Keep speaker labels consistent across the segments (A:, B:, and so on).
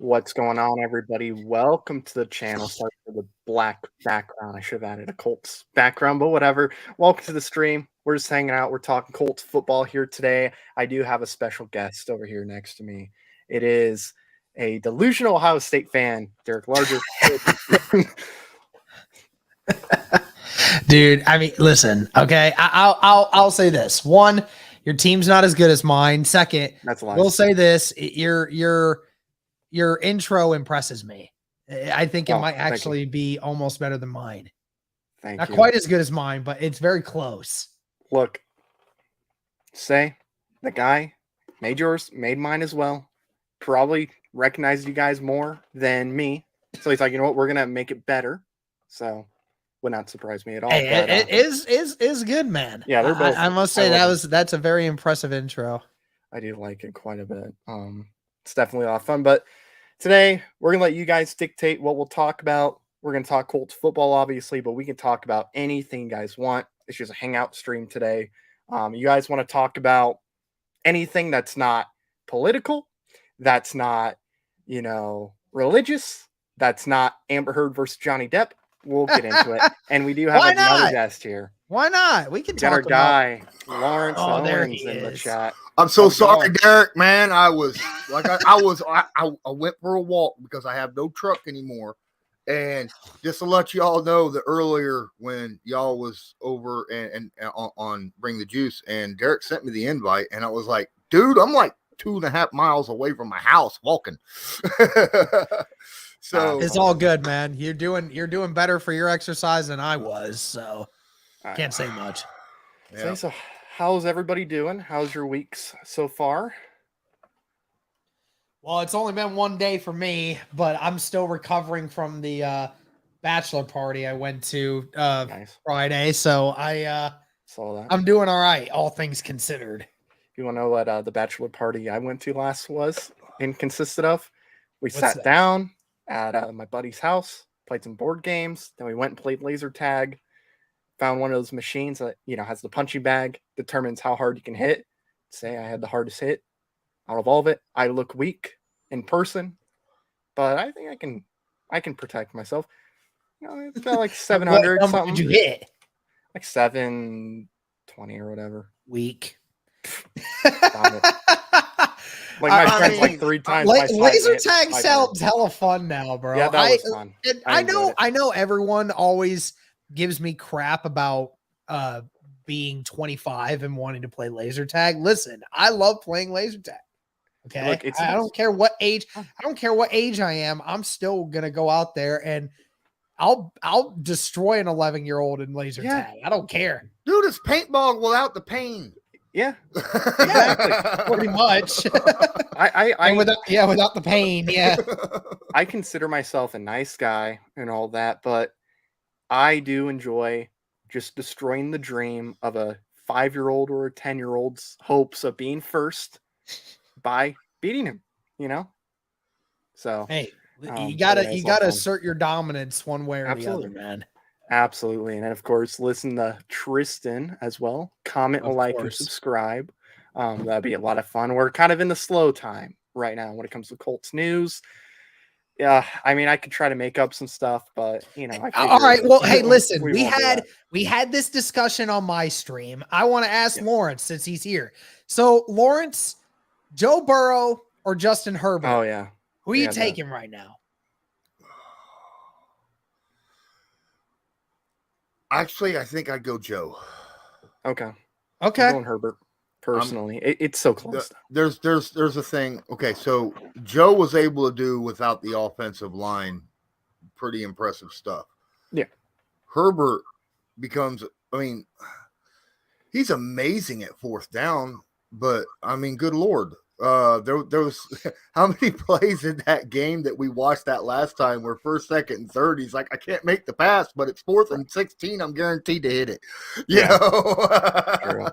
A: What's going on, everybody? Welcome to the channel. Sorry for the black background. I should have added a Colts background, but whatever. Welcome to the stream. We're just hanging out. We're talking Colts football here today. I do have a special guest over here next to me. It is a delusional Ohio State fan, Derek Larger.
B: Dude, I mean, listen, okay. I'll say this. One, your team's not as good as mine. Second,
A: That's a lie.
B: we'll say this: your intro impresses me. I think it might actually be almost better than mine. Not quite as good as mine, but it's very close.
A: Look, say the guy made yours, made mine as well. Probably recognized you guys more than me. So he's like, you know what, we're gonna make it better. So would not surprise me at all.
B: Hey,
A: but,
B: it is good, man.
A: Yeah, they're both.
B: I must say that's a very impressive intro.
A: I do like it quite a bit. It's definitely a lot of fun. But today we're gonna let you guys dictate what we'll talk about. We're gonna talk Colts football, obviously, but we can talk about anything you guys want. It's just a hangout stream today. You guys want to talk about anything that's not political, that's not, religious, that's not Amber Heard versus Johnny Depp. We'll get into it. And we do have another guest here.
B: Why not? We can talk
A: our
B: about
A: guy, Lawrence
B: Owens
A: in the chat.
C: I'm so sorry, Derek, man. I was like, I went for a walk because I have no truck anymore. And just to let y'all know that earlier when y'all was over and on Bring the Juice, and Derek sent me the invite, and I was like, dude, I'm like 2.5 miles away from my house walking. So
B: it's all good, man. You're doing better for your exercise than I was, so can't say much.
A: Yeah. So how's everybody doing? How's your weeks so far?
B: Well, it's only been one day for me, but I'm still recovering from the bachelor party I went to Friday. So I
A: saw that.
B: I'm doing all right, all things considered.
A: You want to know what the bachelor party I went to last was and consisted of? We sat down at my buddy's house, played some board games. Then we went and played laser tag. Found one of those machines that, has the punching bag, determines how hard you can hit. Say I had the hardest hit out of all of it. I look weak in person, but I think I can protect myself. It's got like 700
B: what
A: something.
B: Did you hit?
A: Like 720 or whatever.
B: Weak.
A: Like my friends like 3 times.
B: Laser tag sounds hella fun now, bro.
A: Yeah, that was fun.
B: I know everyone always gives me crap about being 25 and wanting to play laser tag. Listen, I love playing laser tag. Okay. Look, I don't care what age. I don't care what age I am. I'm still gonna go out there and I'll destroy an 11-year-old in laser tag. I don't care.
C: Dude, it's paintball without the pain.
A: Yeah, exactly.
B: Pretty much. Without the pain. Yeah.
A: I consider myself a nice guy and all that, but I do enjoy just destroying the dream of a 5-year-old or a 10-year-old's hopes of being first by beating him, So
B: hey, you gotta assert your dominance one way or the other, man.
A: Absolutely. And then, of course, listen to Tristan as well. Comment, like, and subscribe. That'd be a lot of fun. We're kind of in the slow time right now when it comes to Colts news. Yeah, I mean, I could try to make up some stuff, but
B: all right. Well, hey, listen, we had this discussion on my stream. I want to ask Lawrence since he's here. So, Lawrence, Joe Burrow or Justin Herbert?
A: Oh yeah.
B: Who are you taking right now?
C: Actually, I think I'd go Joe.
A: Okay. I'm going Herbert. Personally, it's so close.
C: There's a thing. Okay, so Joe was able to do without the offensive line pretty impressive stuff.
A: Yeah.
C: Herbert becomes, he's amazing at fourth down, but good Lord. There was how many plays in that game that we watched that last time where first, second, and third, he's like, I can't make the pass, but it's 4th and 16. I'm guaranteed to hit it. You know?
A: True.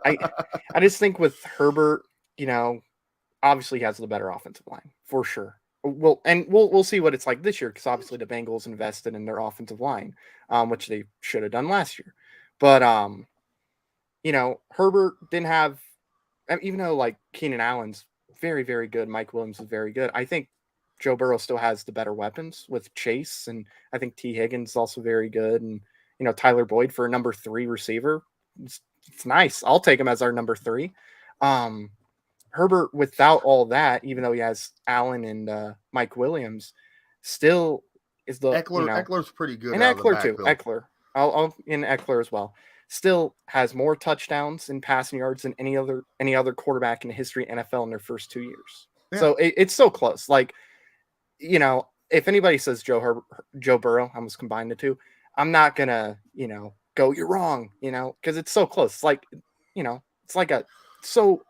A: I just think with Herbert, obviously he has the better offensive line for sure. We'll see what it's like this year because obviously the Bengals invested in their offensive line, which they should have done last year. But Herbert didn't have, even though like Keenan Allen's very, very good. Mike Williams is very good. I think Joe Burrow still has the better weapons with Chase, and I think T. Higgins is also very good, and Tyler Boyd for a number 3 receiver. It's nice. I'll take him as our number 3. Herbert, without all that, even though he has Allen and Mike Williams, still is the
C: Eckler's pretty good,
A: and Eckler too. Eckler, I'll in Eckler as well. Still has more touchdowns and passing yards than any other quarterback in the history of NFL in their first 2 years. Yeah. So it's so close. Like, if anybody says Joe Burrow, I almost combined the two. I'm not gonna, go, you're wrong, because it's so close. Like, it's like it's so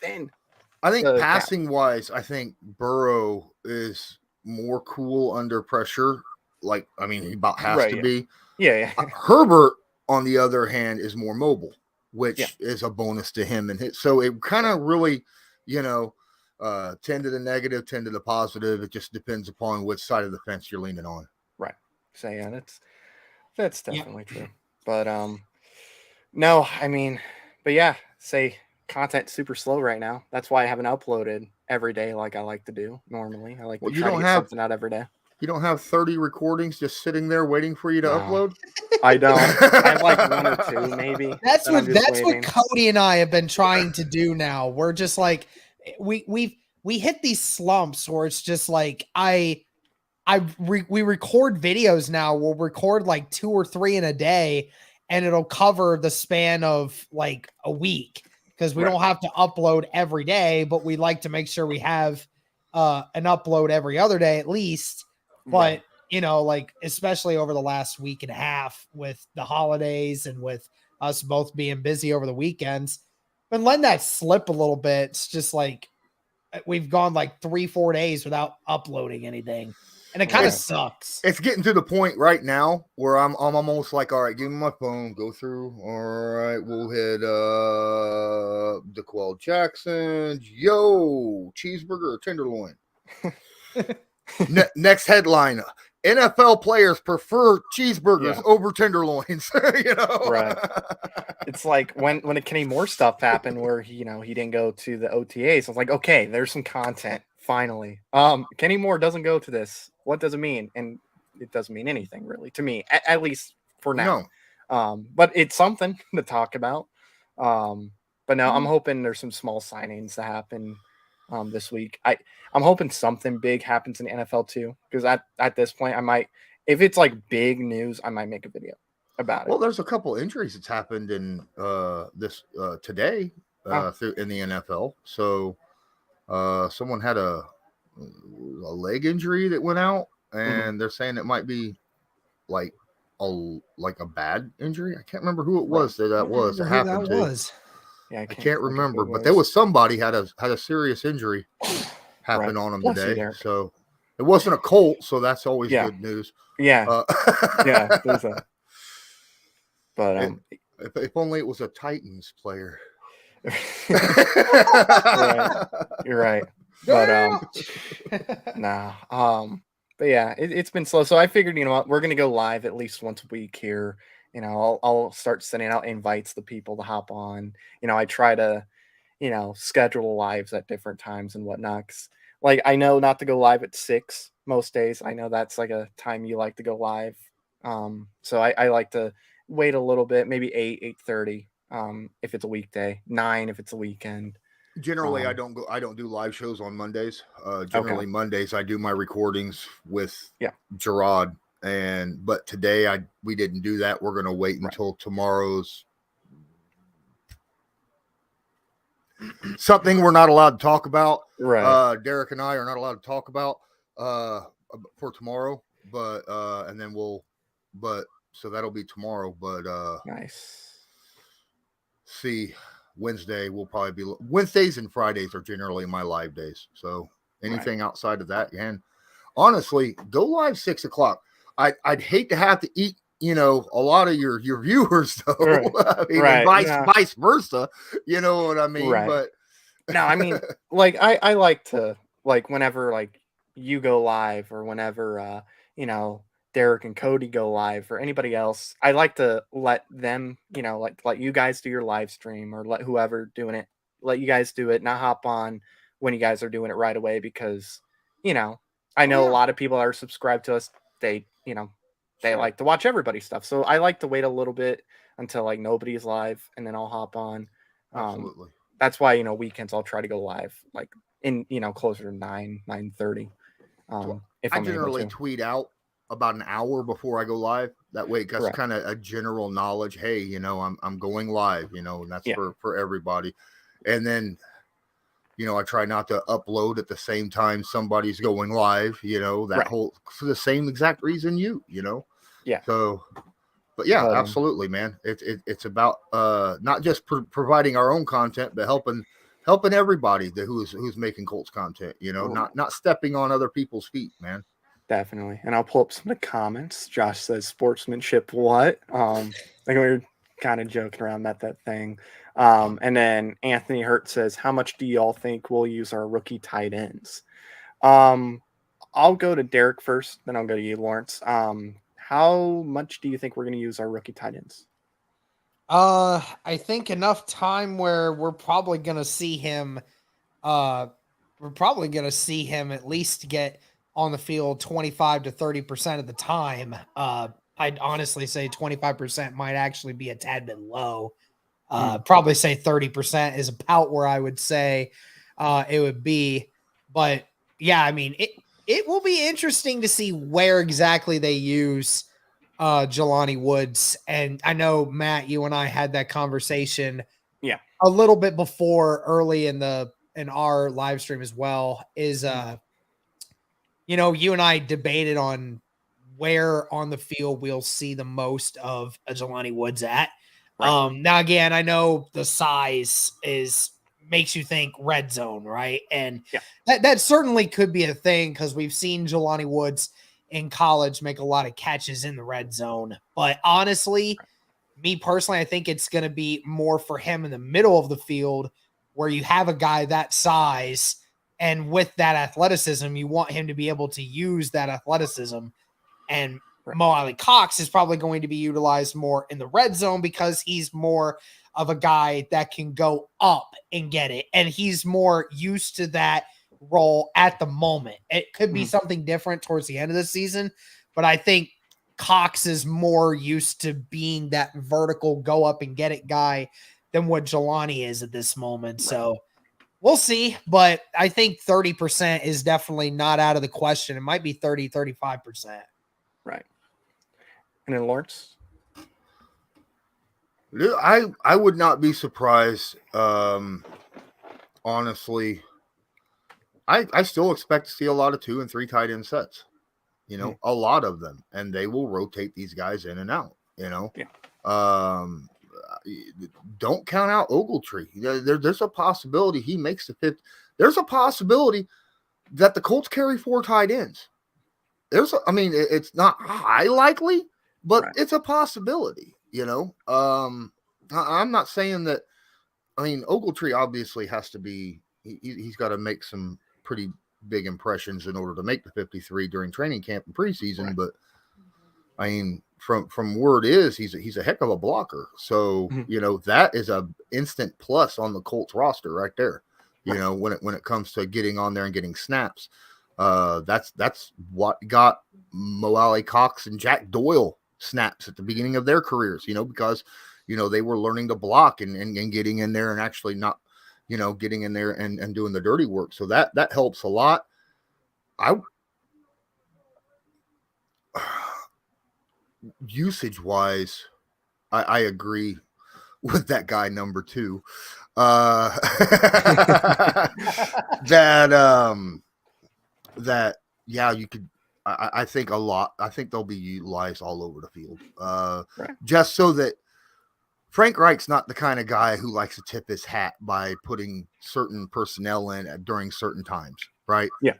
A: thin.
C: I think passing wise, I think Burrow is more cool under pressure. Like, I mean, he about has to be.
A: Yeah.
C: Herbert, on the other hand, is more mobile, which is a bonus to him. And so it kind of really, 10 to the negative, 10 to the positive. It just depends upon which side of the fence you're leaning on.
A: Right. So yeah, that's definitely true. But no, I mean, but yeah, content's super slow right now. That's why I haven't uploaded every day like I like to do normally. I like to try to get something out every day.
C: You don't have 30 recordings just sitting there waiting for you to upload?
A: I don't. I have like 1 or 2 maybe.
B: That's what Cody and I have been trying to do now. We're just like we hit these slumps where it's just like we record videos now. We'll record like 2 or 3 in a day, and it'll cover the span of like a week because we don't have to upload every day, but we like to make sure we have an upload every other day at least. But like especially over the last week and a half with the holidays and with us both being busy over the weekends, been letting that slip a little bit. It's just like we've gone like 3-4 days without uploading anything, and it kind of sucks.
C: It's getting to the point right now where I'm almost like, all right, give me my phone, go through. All right, we'll hit DeQuell Jackson's cheeseburger or tenderloin. Next headline: NFL players prefer cheeseburgers over tenderloins.
A: Right? It's like when the Kenny Moore stuff happened, where he didn't go to the OTAs. I was like, okay, there's some content finally. Kenny Moore doesn't go to this. What does it mean? And it doesn't mean anything really to me, at least for now. No. But it's something to talk about. But no, I'm hoping there's some small signings to happen this week. I'm hoping something big happens in the NFL too, because at this point I might, if it's like big news, I might make a video about it.
C: Well, there's a couple injuries that's happened in this today in the NFL. So someone had a leg injury that went out, and they're saying it might be like a bad injury. I can't remember who it was that happened to. Yeah, I can't remember, but there was somebody had a serious injury happen on him today. So it wasn't a Colt, so that's always good news.
A: Yeah, there's a. But
C: if only it was a Titans player.
A: Right. You're right. But but yeah, it's been slow. So I figured, what, we're gonna go live at least once a week here. I'll start sending out invites to people to hop on. I try to, schedule lives at different times and whatnot. 'Cause, like, I know not to go live at 6 most days. I know that's like a time you like to go live. So I like to wait a little bit, maybe 8:30 if it's a weekday, 9 if it's a weekend.
C: Generally, I don't do live shows on Mondays. Generally Mondays I do my recordings with Gerard. But today we didn't do that. We're gonna wait until tomorrow's something we're not allowed to talk about. Right. Derek and I are not allowed to talk about for tomorrow. But and then so that'll be tomorrow. But
A: nice.
C: See, Wednesday will probably be Wednesdays and Fridays are generally my live days. So anything outside of that, and honestly, go live 6 o'clock. I'd hate to have to eat, a lot of your viewers though. Right. I mean, vice versa. You know what I mean?
A: Right.
C: But
A: no, I mean, like I like to, like, whenever like you go live or whenever Derek and Cody go live or anybody else, I like to let them, let you guys do your live stream, or let whoever doing it, let you guys do it, not hop on when you guys are doing it right away, because I know a lot of people are subscribed to us. They, they like to watch everybody's stuff. So I like to wait a little bit until like nobody's live, and then I'll hop on.
C: Absolutely.
A: That's why, weekends I'll try to go live like in, closer to 9:30. If
C: I
A: I'm
C: generally
A: able to.
C: tweet out about an hour before I go live. That way, it's kind of a general knowledge. Hey, I'm going live. And that's for everybody. And then, I try not to upload at the same time somebody's going live. That whole for the same exact reason
A: Yeah.
C: So, but yeah, absolutely, man. It's about not just providing our own content, but helping everybody who's making Colts content. Not stepping on other people's feet, man.
A: Definitely. And I'll pull up some of the comments. Josh says sportsmanship what? Like we were kind of joking around that thing. And then Anthony Hurt says, how much do y'all think we'll use our rookie tight ends? I'll go to Derek first, then I'll go to you, Lawrence. How much do you think we're going to use our rookie tight ends?
B: I think enough time where we're probably going to see him. We're probably going to see him at least get on the field 25 to 30% of the time. I'd honestly say 25% might actually be a tad bit low. Probably say 30% is about where I would say it would be. But yeah, I mean, it will be interesting to see where exactly they use Jelani Woods. And I know, Matt, you and I had that conversation a little bit before early in our live stream as well, is you and I debated on where on the field we'll see the most of a Jelani Woods at. Now again, I know the size makes you think red zone, right? And that certainly could be a thing, because we've seen Jelani Woods in college make a lot of catches in the red zone. But honestly, me personally, I think it's going to be more for him in the middle of the field, where you have a guy that size, and with that athleticism, you want him to be able to use that athleticism. And Mo Alley Cox is probably going to be utilized more in the red zone, because he's more of a guy that can go up and get it. And he's more used to that role at the moment. It could be something different towards the end of the season, but I think Cox is more used to being that vertical go up and get it guy than what Jelani is at this moment. So we'll see, but I think 30% is definitely not out of the question. It might be 30, 35%.
A: Right. And then Lawrence?
C: I would not be surprised. Honestly, I still expect to see a lot of 2 and 3 tight end sets. A lot of them, and they will rotate these guys in and out. Don't count out Ogletree. There's a possibility he makes the 50. There's a possibility that the Colts carry 4 tight ends. It's not high likely, but it's a possibility. I'm not saying that. Ogletree obviously has to be. He's got to make some pretty big impressions in order to make the 53 during training camp and preseason. But from word is he's a heck of a blocker. So that is a instant plus on the Colts roster right there. When it comes to getting on there and getting snaps, that's what got Mo Alley Cox and Jack Doyle snaps at the beginning of their careers. Because they were learning to block and getting in there and actually not. Getting in there and doing the dirty work. So that helps a lot. Usage wise, I agree with that guy number 2. You could. I think a lot. I think they'll be utilized all over the field. Just so that. Frank Reich's not the kind of guy who likes to tip his hat by putting certain personnel in during certain times, right?
A: Yeah.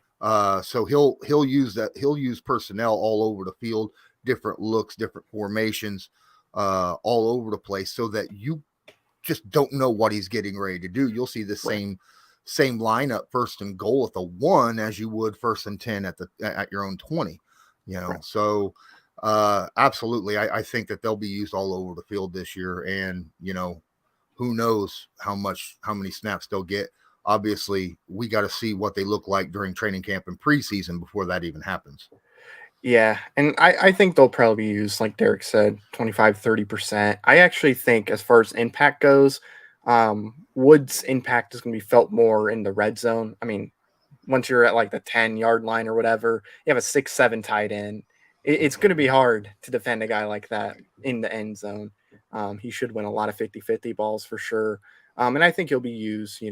C: So he'll use that. He'll use personnel all over the field, different looks, different formations, all over the place, so that you just don't know what he's getting ready to do. You'll see the same lineup first and goal at the 1 as you would first and 10 at your own 20. So. Absolutely. I think that they'll be used all over the field this year, and who knows how many snaps they'll get obviously we got to see what they look like during training camp and preseason before that even happens.
A: Yeah, and I think they'll probably use, like Derek said, 25-30%. I actually think as far as impact goes, Woods' impact is going to be felt more in the red zone. I mean, once you're at like the 10-yard line or whatever, you have a 6-7 tight end. It's going to be hard to defend a guy like that in the end zone. He should win a lot of 50-50 balls for sure. And I think he'll be used,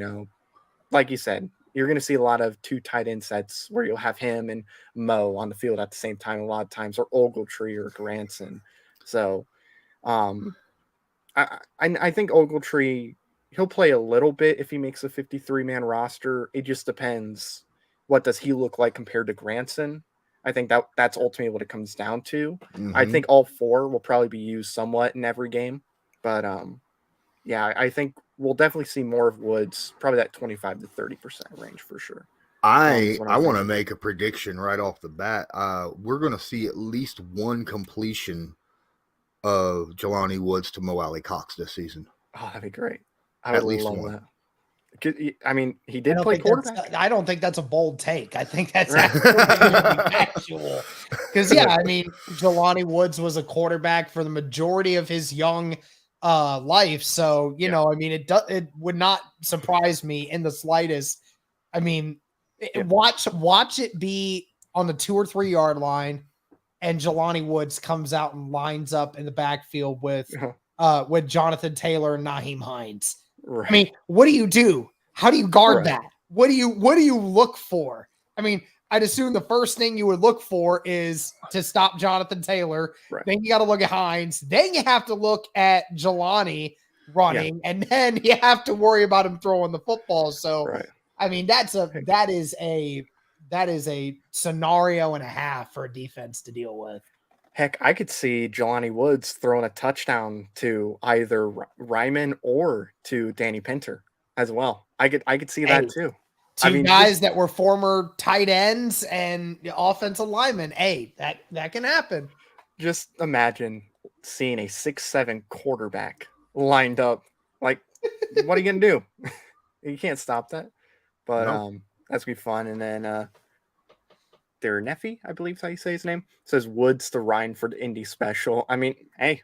A: like you said, you're going to see a lot of 2 tight end sets where you'll have him and Mo on the field at the same time a lot of times, or Ogletree or Granson. So I think Ogletree, he'll play a little bit if he makes a 53-man roster. It just depends. What does he look like compared to Granson? I think that's ultimately what it comes down to.
C: Mm-hmm.
A: I think all 4 will probably be used somewhat in every game. But yeah, I think we'll definitely see more of Woods, probably that 25-30% range for sure.
C: I want to make a prediction right off the bat. We're going to see at least 1 completion of Jelani Woods to Mo Alley Cox this season.
A: Oh, that'd be great. I would love that. I mean, he did play quarterback.
B: I don't think that's a bold take. I think that's actual. Because, yeah, I mean, Jelani Woods was a quarterback for the majority of his young life. So, you know, I mean, it would not surprise me in the slightest. I mean, watch it be on the 2 or 3 yard line, and Jelani Woods comes out and lines up in the backfield with Jonathan Taylor and Nyheim Hines.
A: Right.
B: I mean, what do you do? How do you guard that? What do you look for? I mean, I'd assume the first thing you would look for is to stop Jonathan Taylor.
A: Right.
B: Then you got to look at Hines. Then you have to look at Jelani running, and then you have to worry about him throwing the football. So, I mean, that is a scenario and a half for a defense to deal with.
A: Heck, I could see Jelani Woods throwing a touchdown to either Ryman or to Danny Pinter as well. I could see that too.
B: Two guys that were former tight ends and offensive linemen. Hey, that can happen.
A: Just imagine seeing a 6'7" quarterback lined up. Like, what are you gonna do? You can't stop that. But that's gonna be fun. And then their Neffy, I believe is how you say his name, says Woods to Ryan for the Indy special. I mean, hey,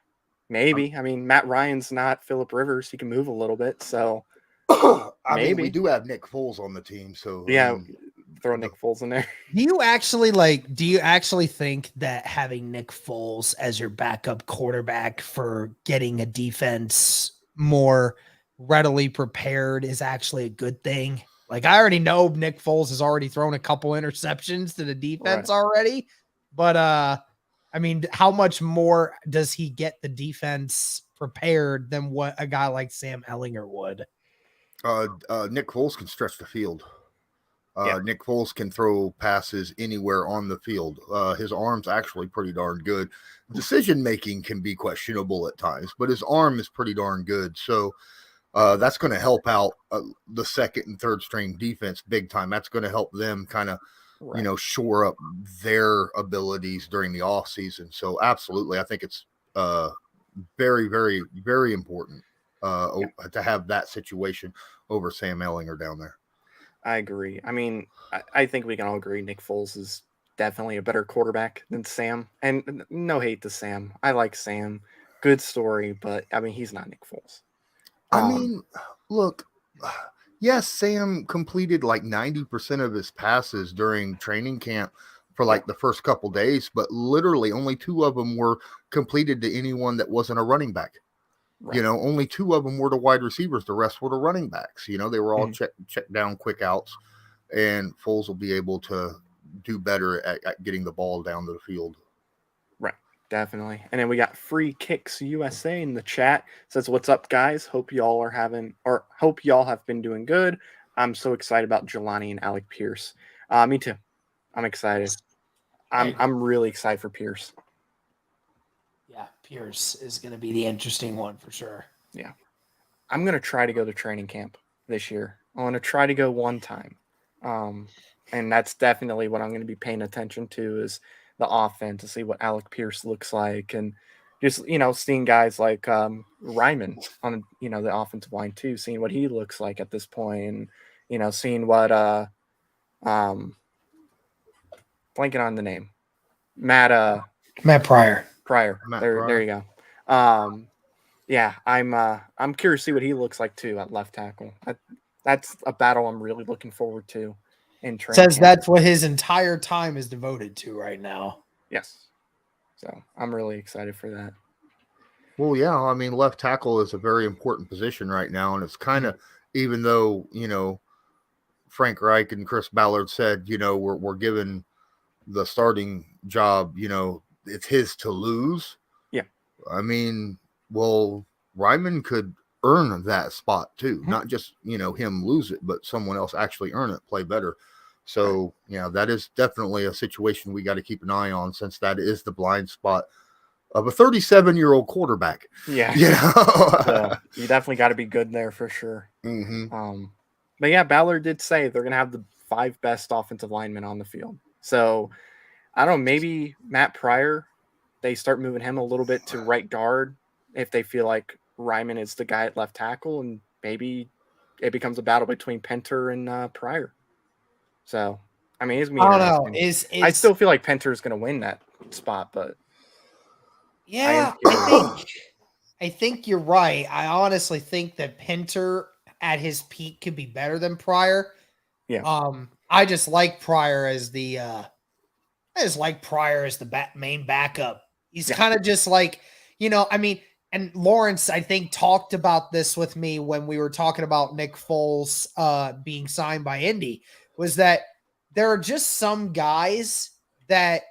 A: maybe. I mean, Matt Ryan's not Phillip Rivers. He can move a little bit. So
C: I mean, we do have Nick Foles on the team. So
A: yeah, throw Nick Foles in there.
B: Do you actually think that having Nick Foles as your backup quarterback for getting a defense more readily prepared is actually a good thing? Like, I already know Nick Foles has already thrown a couple interceptions to the defense already, but I mean, how much more does he get the defense prepared than what a guy like Sam Ehlinger would?
C: Nick Foles can stretch the field. Nick Foles can throw passes anywhere on the field. His arm's actually pretty darn good. Decision making can be questionable at times, but his arm is pretty darn good. So that's going to help out the second and third string defense big time. That's going to help them kind of, shore up their abilities during the off season. So absolutely, I think it's very, very, very important to have that situation over Sam Ehlinger down there.
A: I agree. I mean, I think we can all agree Nick Foles is definitely a better quarterback than Sam. And no hate to Sam. I like Sam. Good story, but I mean, he's not Nick Foles.
C: I mean, look, yes, Sam completed like 90% of his passes during training camp for like the first couple days, but literally only 2 of them were completed to anyone that wasn't a running back. Right. Only 2 of them were to wide receivers. The rest were to running backs. They were all check down quick outs, and Foles will be able to do better at getting the ball down to the field.
A: Right. Definitely. And then we got Free Kicks USA in the chat. Says, "What's up, guys? Hope y'all have been doing good. I'm so excited about Jelani and Alec Pierce." Me too. I'm excited. I'm really excited for Pierce.
B: Yeah, Pierce is going to be the interesting one for sure.
A: Yeah. I'm going to try to go to training camp this year. I want to try to go one time. And that's definitely what I'm going to be paying attention to is the offense, to see what Alec Pierce looks like, and just, seeing guys like Ryman on, the offensive line too, seeing what he looks like at this point, and, seeing what blanking on the name. Matt
B: Pryor.
A: There you go. Yeah, I'm curious to see what he looks like too at left tackle. That's a battle I'm really looking forward to in training.
B: Says that's what his entire time is devoted to right now.
A: Yes. So I'm really excited for that.
C: Well, yeah, I mean, left tackle is a very important position right now, and it's kind of, even though Frank Reich and Chris Ballard said, we're given the starting job, it's his to lose.
A: Yeah.
C: I mean, well, Ryman could earn that spot too, not just, him lose it, but someone else actually earn it, play better. So, that is definitely a situation we got to keep an eye on, since that is the blind spot of a 37-year-old quarterback.
A: Yeah. So you definitely got to be good there for sure. But yeah, Ballard did say they're going to have the 5 best offensive linemen on the field. So I don't know, maybe Matt Pryor, they start moving him a little bit to right guard if they feel like Ryman is the guy at left tackle, and maybe it becomes a battle between Penter and Pryor. So, I mean, it's
B: I don't know.
A: I still feel like Penter is going to win that spot, but
B: yeah, I think you're right. I honestly think that Penter at his peak could be better than Pryor.
A: Yeah.
B: I just like Pryor as the main backup. He's kind of just like, I mean, and Lawrence, I think, talked about this with me when we were talking about Nick Foles being signed by Indy, was that there are just some guys that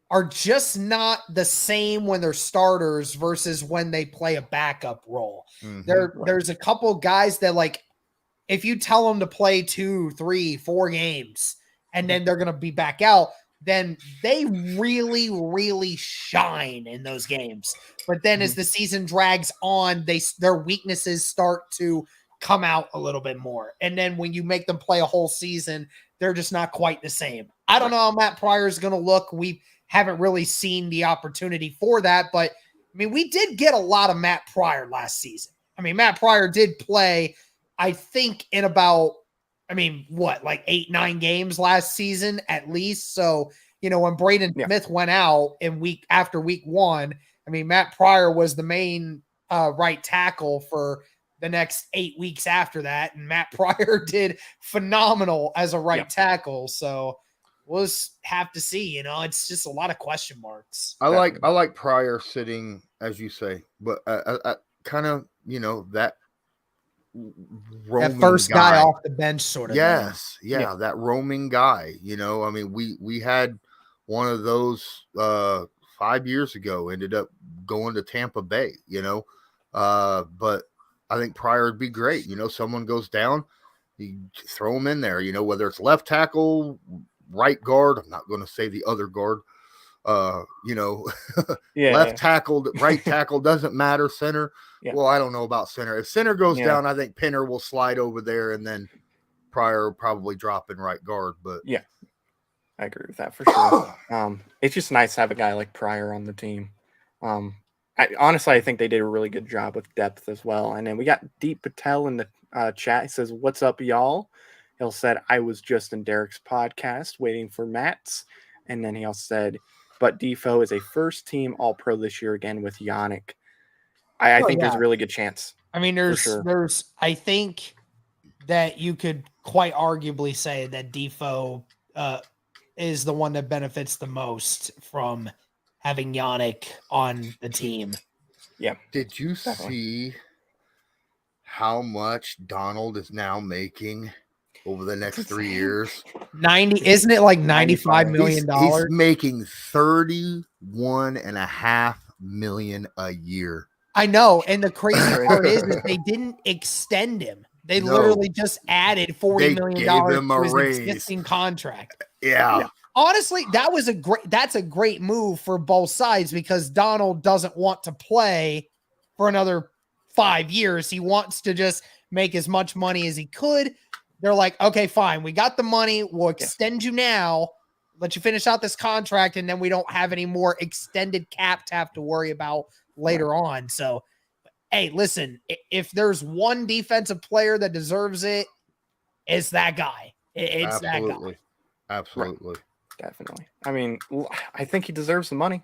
B: are just not the same when they're starters versus when they play a backup role. There's a couple guys that, like, if you tell them to play 2, 3, 4 games and then they're going to be back out, then they really, really shine in those games. But then as the season drags on, their weaknesses start to come out a little bit more. And then when you make them play a whole season, they're just not quite the same. I don't know how Matt Pryor is going to look. We haven't really seen the opportunity for that. But, I mean, we did get a lot of Matt Pryor last season. I mean, Matt Pryor did play, I think, in about, like 8, 9 games last season at least. So, when Braden Smith went out after week 1, I mean, Matt Pryor was the main right tackle for the next 8 weeks after that. And Matt Pryor did phenomenal as a right tackle. So we'll just have to see, it's just a lot of question marks.
C: I like Pryor sitting, as you say, but kind of, that
B: first guy off the bench sort of
C: yes thing. Yeah, that roaming guy, I mean, we had one of those 5 years ago, ended up going to Tampa Bay, but I think Pryor would be great. Someone goes down, you throw him in there, whether it's left tackle, right guard, I'm not going to say the other guard, left tackle, right tackle, doesn't matter. Center. Yeah. Well, I don't know about center. If center goes down, I think Penner will slide over there, and then Pryor will probably drop in right guard. But
A: yeah, I agree with that for sure. It's just nice to have a guy like Pryor on the team. Honestly, I think they did a really good job with depth as well. And then we got Deep Patel in the chat. He says, "What's up, y'all?" He said, "I was just in Derek's podcast waiting for Matt's." And then he also said, "But Defoe is a first-team All-Pro this year again with Yannick." I think there's a really good chance.
B: I mean, I think that you could quite arguably say that Defoe is the one that benefits the most from having Yannick on the team.
A: Yeah.
C: Did you see how much Donald is now making over the next 3 years?
B: 90, isn't it like $95 million?
C: He's making $31.5 million a year.
B: I know, and the crazy part is that they didn't extend him. They literally just added $40 million to his existing contract.
C: Yeah.
B: Honestly, that's a great move for both sides, because Donald doesn't want to play for another 5 years. He wants to just make as much money as he could. They're like, okay, fine. We got the money. We'll extend you now. Let you finish out this contract, and then we don't have any more extended cap to have to worry about later on. So, hey, listen, if there's one defensive player that deserves it, It's that guy. It's that guy.
C: Absolutely.
A: Right. Definitely. I mean, I think he deserves the money.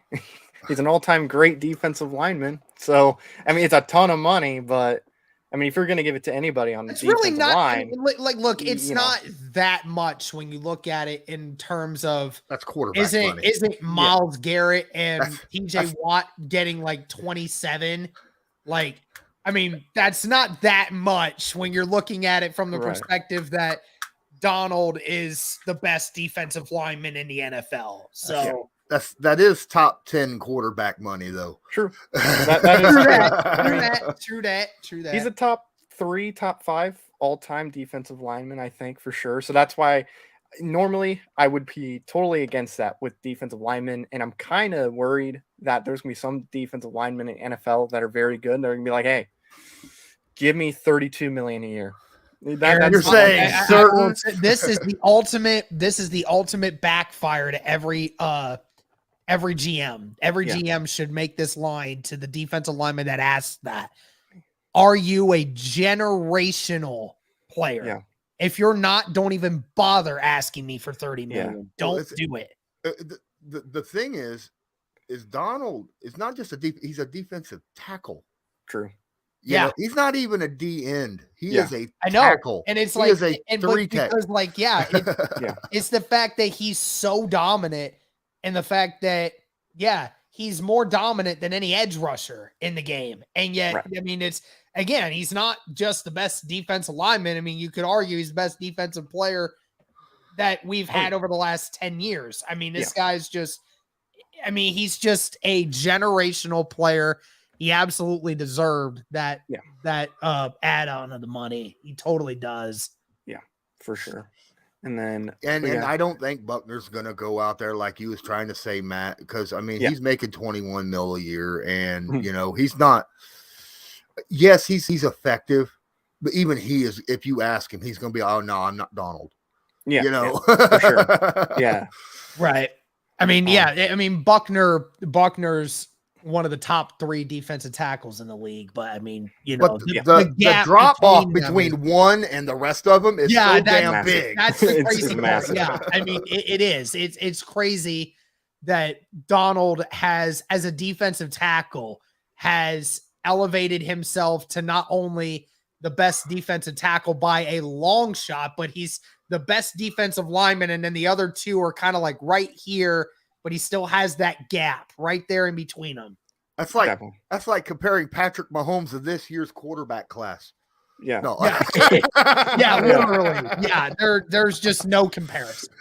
A: He's an all-time great defensive lineman. So, I mean, it's a ton of money, but I mean, if you're going to give it to anybody on the defensive
B: really not,
A: line,
B: I mean, like, look, it's not that much when you look at it in terms of
C: that's quarterback money.
B: Isn't Myles Garrett and TJ Watt getting like 27? Like, I mean, that's not that much when you're looking at it from the perspective that Donald is the best defensive lineman in the NFL. So
C: that is top 10 quarterback money, though.
A: True.
B: That is true that.
A: He's a top 3, top 5 all-time defensive lineman, I think, for sure. So that's why normally I would be totally against that with defensive linemen, and I'm kind of worried that there's going to be some defensive linemen in NFL that are very good. They're going to be like, hey, give me $32 million a year.
C: You're saying certain.
B: This is the ultimate. This is the ultimate backfire to every GM. Every GM should make this line to the defensive lineman that asks that. Are you a generational player?
A: Yeah.
B: If you're not, don't even bother asking me for $30 million.
A: Yeah.
B: Don't do it.
C: The thing is Donald is not just he's a defensive tackle.
A: True.
C: You know, he's not even a D end. He is a tackle.
B: And it's
C: he
B: like
C: is a 3 tech.
B: Because like, it's the fact that he's so dominant, and the fact that he's more dominant than any edge rusher in the game. And yet, I mean, he's not just the best defensive lineman. I mean, you could argue he's the best defensive player that we've had over the last 10 years. I mean, this guy's just, he's just a generational player. He absolutely deserved that add-on of the money. He totally does.
A: Yeah, for sure. And then
C: and I don't think Buckner's gonna go out there like you was trying to say, Matt, because I mean he's making $21 million a year, and you know he's not. Yes, he's effective, but even he is. If you ask him, he's gonna be, oh no, I'm not Donald.
A: Yeah,
C: you know,
A: for sure. Yeah,
B: right. I mean, I mean Buckner's one of the top 3 defensive tackles in the league, but I mean, you know,
C: the drop off between one and the rest of them is so damn big.
B: That's the crazy part. Yeah, I mean, it is. It's crazy that Donald has, as a defensive tackle, has elevated himself to not only the best defensive tackle by a long shot, but he's the best defensive lineman, and then the other 2 are kind of like right here, but he still has that gap right there in between them.
C: That's like comparing Patrick Mahomes to this year's quarterback class.
A: Yeah.
C: No.
B: Literally. Yeah, there's just no comparison.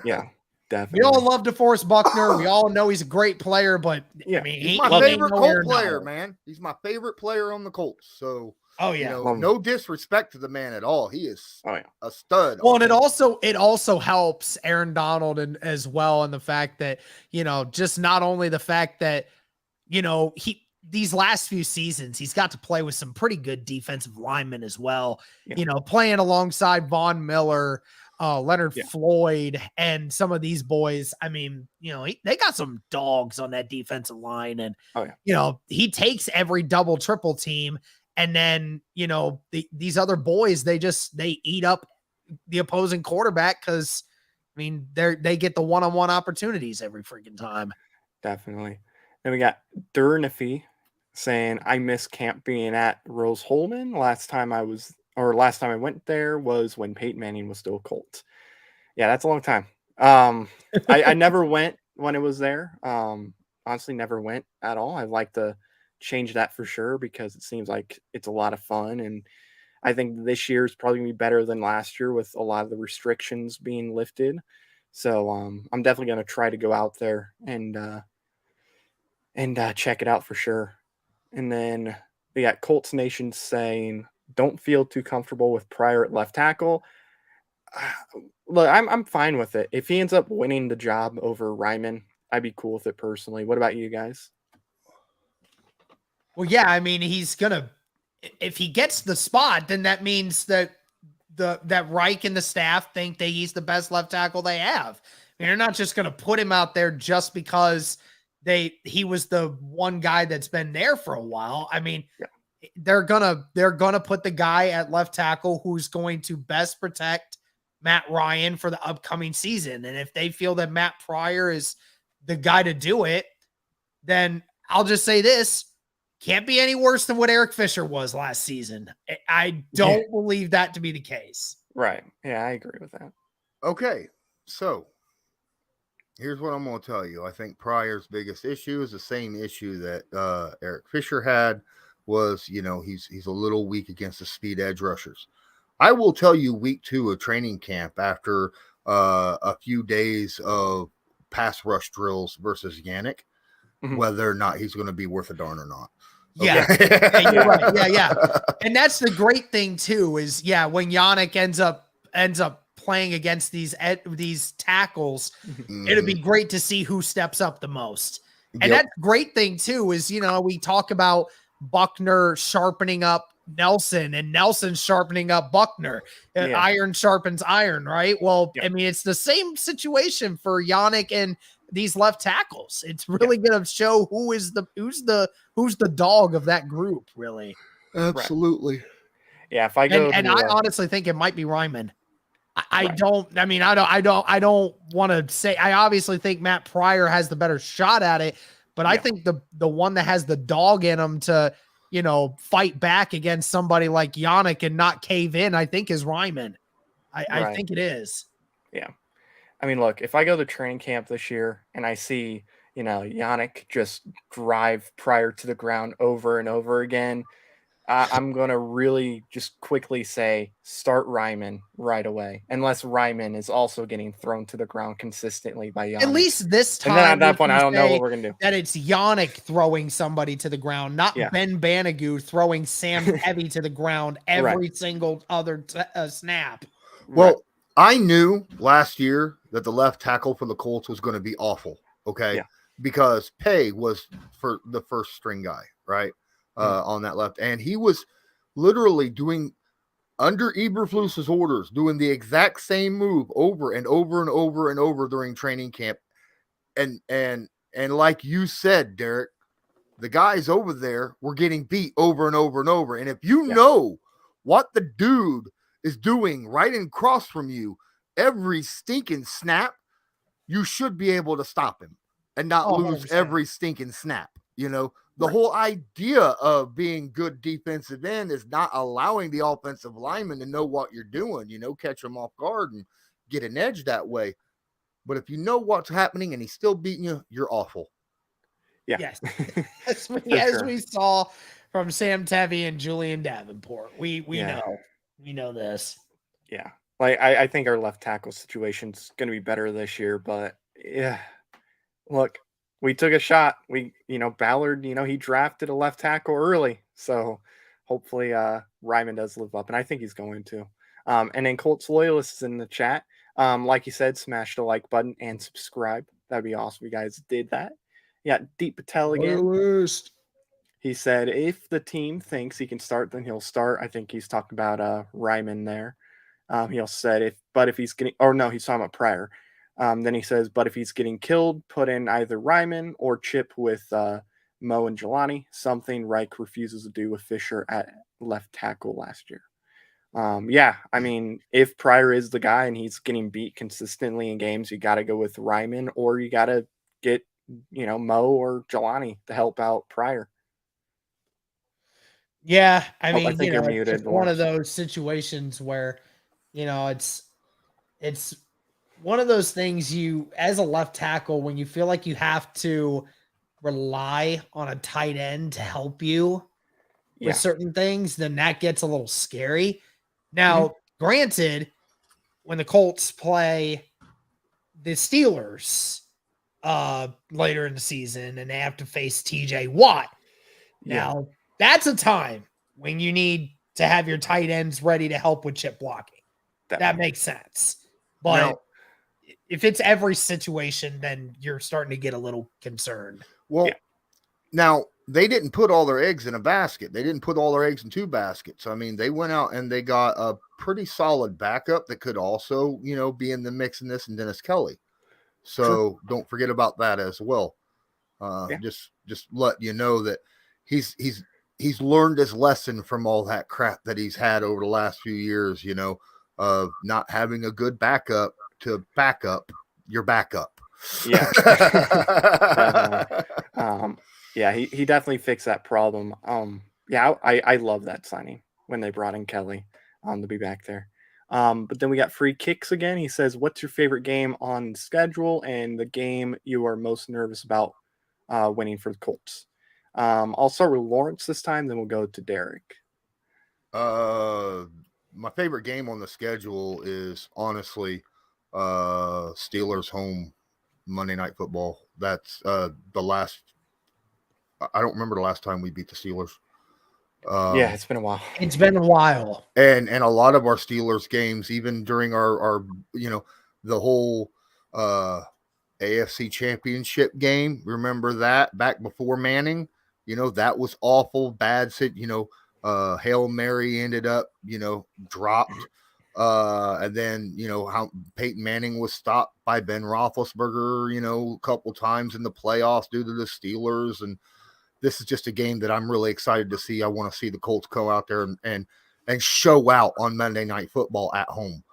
A: Yeah, definitely.
B: We all love DeForest Buckner. We all know he's a great player, but I mean,
C: he's my favorite Colt player, man. He's my favorite player on the Colts. So no disrespect to the man at all. He is a stud.
B: Well, and it also helps Aaron Donald as well, in the fact that, you know, just not only the fact that, you know, these last few seasons, he's got to play with some pretty good defensive linemen as well, you know, playing alongside Von Miller, Leonard Floyd, and some of these boys. I mean, you know, they got some dogs on that defensive line, and, you know, he takes every double, triple team. And then, you know, these other boys, they eat up the opposing quarterback because, I mean, they get the one-on-one opportunities every freaking time.
A: Definitely. And we got Durniffy saying, I miss camp being at Rose Holman. Last time I went there was when Peyton Manning was still a Colt. Yeah, that's a long time. I never went when it was there. Honestly, never went at all. I'd like to change that for sure, because it seems like it's a lot of fun, and I think this year is probably gonna be better than last year with a lot of the restrictions being lifted. So I'm definitely gonna try to go out there and check it out for sure. And then we got Colts Nation saying, don't feel too comfortable with Pryor at left tackle. Look, I'm fine with it. If he ends up winning the job over Ryman, I'd be cool with it personally. What about you guys?
B: Well, yeah, I mean, if he gets the spot, then that means that that Reich and the staff think that he's the best left tackle they have. I mean, they're not just going to put him out there just because he was the one guy that's been there for a while. I mean, they're gonna put the guy at left tackle who's going to best protect Matt Ryan for the upcoming season. And if they feel that Matt Pryor is the guy to do it, then I'll just say this: can't be any worse than what Eric Fisher was last season. I don't believe that to be the case.
A: Right. Yeah, I agree with that.
C: Okay, so here's what I'm going to tell you. I think Pryor's biggest issue is the same issue that Eric Fisher had. Was he's a little weak against the speed edge rushers. I will tell you, week 2 of training camp, after a few days of pass rush drills versus Yannick, whether or not he's going to be worth a darn or not.
B: Yeah,
C: okay.
B: you're right. Yeah. And that's the great thing too, is when Yannick ends up playing against these tackles, it'll be great to see who steps up the most. And that's the great thing too, is we talk about Buckner sharpening up Nelson and Nelson sharpening up Buckner. Iron sharpens iron, right? Well, I mean, it's the same situation for Yannick and these left tackles. It's really going to show who's the dog of that group, really.
C: Absolutely.
A: Right. Yeah, if I go
B: and I honestly think it might be Ryman. I don't want to say, I obviously think Matt Pryor has the better shot at it, but I think the one that has the dog in him to, fight back against somebody like Yannick and not cave in, I think is Ryman. I think it is.
A: Yeah. I mean, look, if I go to training camp this year and I see, Yannick just drive Pryor to the ground over and over again, I'm going to really just quickly say start Ryman right away, unless Ryman is also getting thrown to the ground consistently by Yannick.
B: At least this time.
A: And then at that point, I don't know what we're going to do.
B: That it's Yannick throwing somebody to the ground, not Ben Banagoo throwing Sam Heavy to the ground every single other snap.
C: Well, I knew last year that the left tackle for the Colts was going to be awful, because Pay was for the first string guy, right? On that left, and he was literally doing, under Eberflus's orders, doing the exact same move over and over and over and over during training camp. And like you said, Derek, the guys over there were getting beat over and over and over. And if you know what the dude is doing right across from you every stinking snap, you should be able to stop him and not lose 100%. Every stinking snap. The whole idea of being good defensive end is not allowing the offensive lineman to know what you're doing, catch them off guard and get an edge that way. But if you know what's happening and he's still beating you, you're awful.
A: Yeah.
B: Yes. As we saw from Sam Tevy and Julian Davenport. We know this.
A: Yeah. Like I think our left tackle situation's going to be better this year, but look, we took a shot. Ballard, he drafted a left tackle early. So hopefully Ryman does live up. And I think he's going to. And then Colts loyalists in the chat, like you said, smash the like button and subscribe. That'd be awesome if you guys did that. Yeah, Deep Patel again.
C: Loyalist.
A: He said if the team thinks he can start, then he'll start. I think he's talking about Ryman there. He also said if he's getting, or no, he's talking about Pryor. Then he says, but if he's getting killed, put in either Ryman or Chip with Mo and Jelani, something Reich refuses to do with Fisher at left tackle last year. I mean, if Pryor is the guy and he's getting beat consistently in games, you got to go with Ryman, or you got to get, Mo or Jelani to help out Pryor.
B: Yeah, I mean,
A: I think you're muted.
B: It's one of those situations where, it's one of those things as a left tackle, when you feel like you have to rely on a tight end to help you with certain things, then that gets a little scary. Now, granted, when the Colts play the Steelers later in the season and they have to face TJ Watt, now that's a time when you need to have your tight ends ready to help with chip blocking. That makes sense. But if it's every situation, then you're starting to get a little concerned.
C: Well, now they didn't put all their eggs in a basket. They didn't put all their eggs in 2 baskets. I mean, they went out and they got a pretty solid backup that could also, be in the mix in this, and Dennis Kelly. So don't forget about that as well. Just let you know that he's he's learned his lesson from all that crap that he's had over the last few years, of not having a good backup to back up your backup.
A: Yeah. Yeah, he definitely fixed that problem. Yeah, I love that signing when they brought in Kelly to be back there. But then we got free kicks again. He says, "What's your favorite game on schedule and the game you are most nervous about winning for the Colts?" I'll start with Lawrence this time, then we'll go to Derek.
C: My favorite game on the schedule is honestly Steelers home Monday Night Football. That's the last. I don't remember the last time we beat the Steelers.
A: Yeah, it's been a while.
B: It's been a while.
C: And a lot of our Steelers games, even during our the whole AFC Championship game. Remember that back before Manning? That was awful, bad. Hail Mary ended up, dropped. And then, how Peyton Manning was stopped by Ben Roethlisberger, a couple times in the playoffs due to the Steelers. And this is just a game that I'm really excited to see. I want to see the Colts go out there and show out on Monday Night Football at home.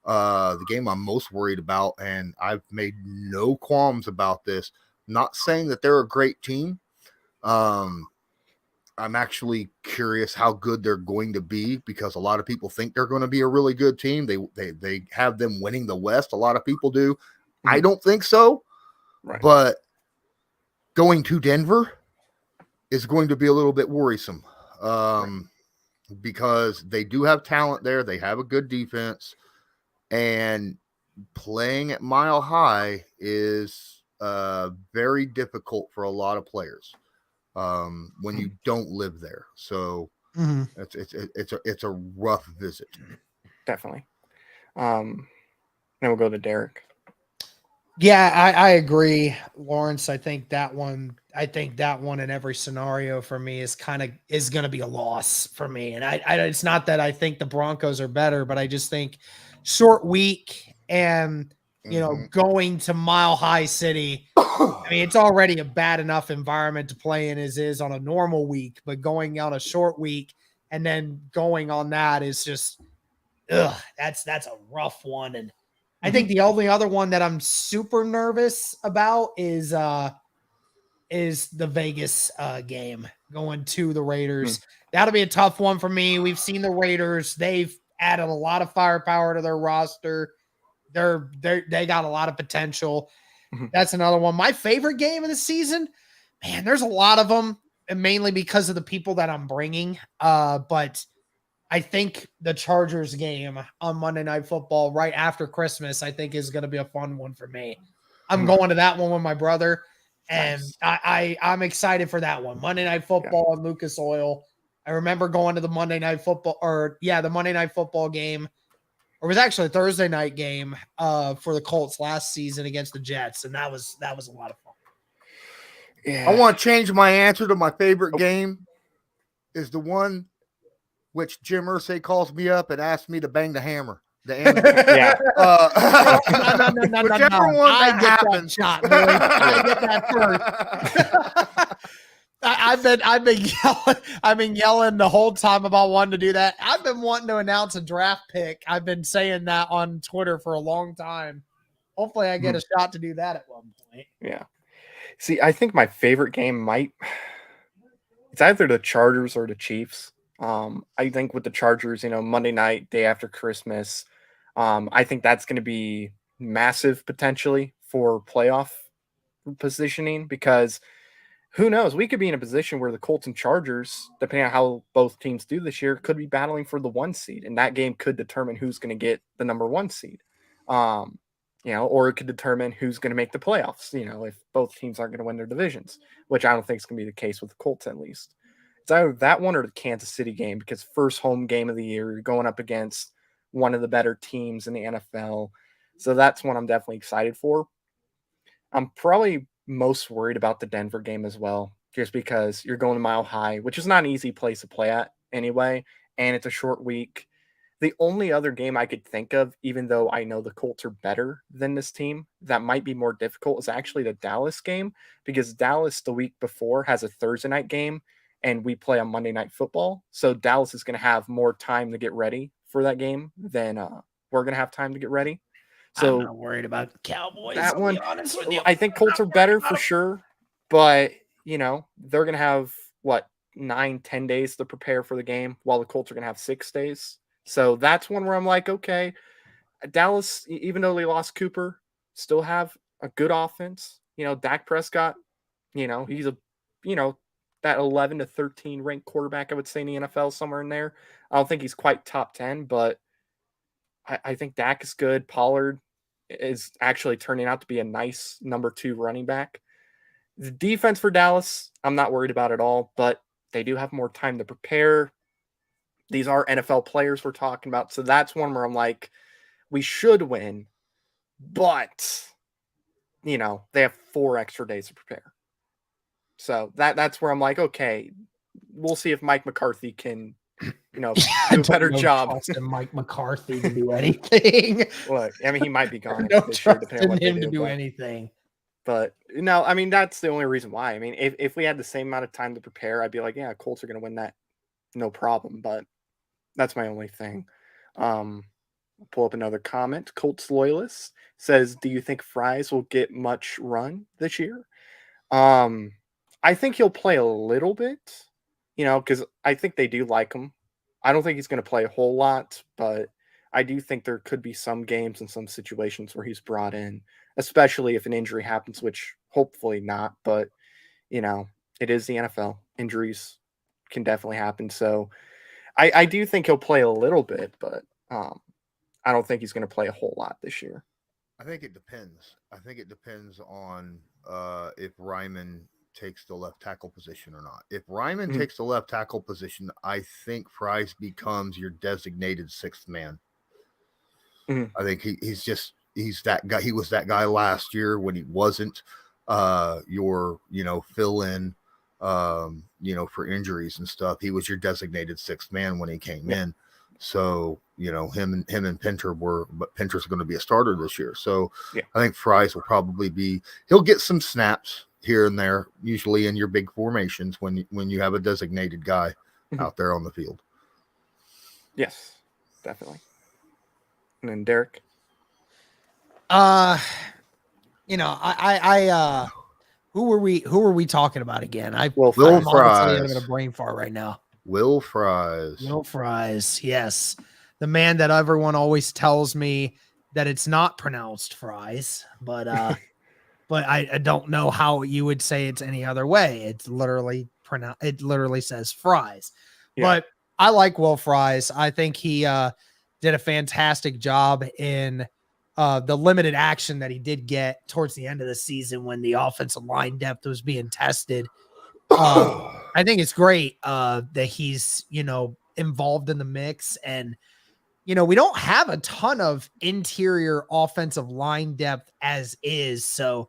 C: The game I'm most worried about, and I've made no qualms about this, not saying that they're a great team. I'm actually curious how good they're going to be, because a lot of people think they're going to be a really good team. They have them winning the West. A lot of people do. Mm-hmm. I don't think so. Right. But going to Denver is going to be a little bit worrisome, because they do have talent there. They have a good defense, and playing at Mile High is very difficult for a lot of players when you don't live there. So it's a rough visit.
A: Definitely. Then we'll go to Derek.
B: Yeah, I agree, Lawrence. I think that one in every scenario for me is going to be a loss for me. And I it's not that I think the Broncos are better, but I just think short week and going to Mile High City. I mean, it's already a bad enough environment to play in as is on a normal week, but going on a short week and then going on that is just, that's a rough one. And I think the only other one that I'm super nervous about is the Vegas game going to the Raiders. That'll be a tough one for me. We've seen the Raiders. They've added a lot of firepower to their roster. They got a lot of potential. That's another one. My favorite game of the season, man, there's a lot of them, and mainly because of the people that I'm bringing. But I think the Chargers game on Monday Night Football right after Christmas, I think is going to be a fun one for me. I'm going to that one with my brother, and nice. I'm excited for that one. Monday Night Football and Lucas Oil. I remember going to the Monday Night Football game. Or it was actually a Thursday night game for the Colts last season against the Jets, and that was a lot of fun.
C: Yeah. I want to change my answer to my favorite game is the one which Jim Irsay calls me up and asks me to bang the hammer. The animal.
A: Yeah.
B: No. I get that shot, boy. I get that first. I've been yelling the whole time about wanting to do that. I've been wanting to announce a draft pick. I've been saying that on Twitter for a long time. Hopefully I get a shot to do that at one point.
A: Yeah. See, I think my favorite game it's either the Chargers or the Chiefs. I think with the Chargers, Monday night, day after Christmas, I think that's going to be massive potentially for playoff positioning, because who knows? We could be in a position where the Colts and Chargers, depending on how both teams do this year, could be battling for the 1 seed, and that game could determine who's going to get the number 1 seed. Or it could determine who's going to make the playoffs. If both teams aren't going to win their divisions, which I don't think is going to be the case with the Colts at least. It's either that one or the Kansas City game, because first home game of the year, you're going up against one of the better teams in the NFL. So that's one I'm definitely excited for. I'm probably most worried about the Denver game as well, just because you're going to Mile High, which is not an easy place to play at anyway, and it's a short week. The only other game I could think of, even though I know the Colts are better than this team, that might be more difficult, is actually the Dallas game, because Dallas the week before has a Thursday night game, and we play on Monday Night Football. So Dallas is going to have more time to get ready for that game than we're going to have time to get ready. So
B: I'm not worried about the Cowboys.
A: That one,
B: Be honest with you.
A: I think Colts are better for sure, but they're going to have 9-10 days to prepare for the game, while the Colts are going to have 6 days. So that's one where I'm like, okay, Dallas, even though they lost Cooper, still have a good offense. Dak Prescott, he's that 11 to 13 ranked quarterback, I would say, in the NFL, somewhere in there. I don't think he's quite top 10, but I think Dak is good. Pollard is actually turning out to be a nice number 2 running back. The defense for Dallas, I'm not worried about at all, but they do have more time to prepare. These are NFL players we're talking about, so that's one where I'm like, we should win, but they have 4 extra days to prepare. So that's where I'm like, okay, we'll see if Mike McCarthy can, do a better job.
B: Mike McCarthy to do anything.
A: Look, I mean, he might be gone.
B: No trust in him to do anything.
A: But no, I mean, that's the only reason why. I mean, if we had the same amount of time to prepare, I'd be like, yeah, Colts are going to win that, no problem. But that's my only thing. I'll pull up another comment. Colts loyalist says, do you think Fries will get much run this year? I think he'll play a little bit, because I think they do like him. I don't think he's going to play a whole lot, but I do think there could be some games and some situations where he's brought in, especially if an injury happens, which hopefully not, but it is the NFL. Injuries can definitely happen. So I do think he'll play a little bit, but I don't think he's going to play a whole lot this year.
C: I think it depends. I think it depends on if Ryman takes the left tackle position or not. If Ryman takes the left tackle position, I think Fries becomes your designated 6th man. I think he's that guy. He was that guy last year when he wasn't your fill in for injuries and stuff. He was your designated 6th man when he came in. So him and Pinter but Pinter's going to be a starter this year. So I think Fries will probably he'll get some snaps here and there, usually in your big formations when you have a designated guy out there on the field.
A: Yes, definitely. And then Derek.
B: Who were we talking about again?
C: Will Fries.
B: I'm having a brain fart right now.
C: Will Fries.
B: Will Fries, yes. The man that everyone always tells me that it's not pronounced Fries, but but I don't know how you would say it's any other way. It's literally it literally says Fries. Yeah. But I like Will Fries. I think he did a fantastic job in the limited action that he did get towards the end of the season when the offensive line depth was being tested. I think it's great that he's, involved in the mix. And, we don't have a ton of interior offensive line depth as is. So,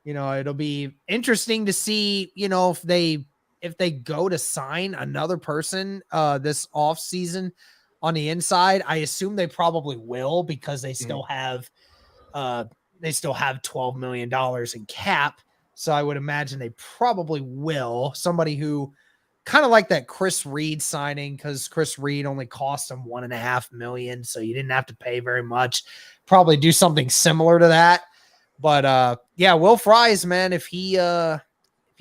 B: it'll be interesting to see, if they go to sign another person this off season on the inside. I assume they probably will, because they still have $12 million in cap. So I would imagine they probably will. Somebody who kind of like that Chris Reed signing, because Chris Reed only cost them $1.5 million. So you didn't have to pay very much. Probably do something similar to that. But Will Fries, man, if he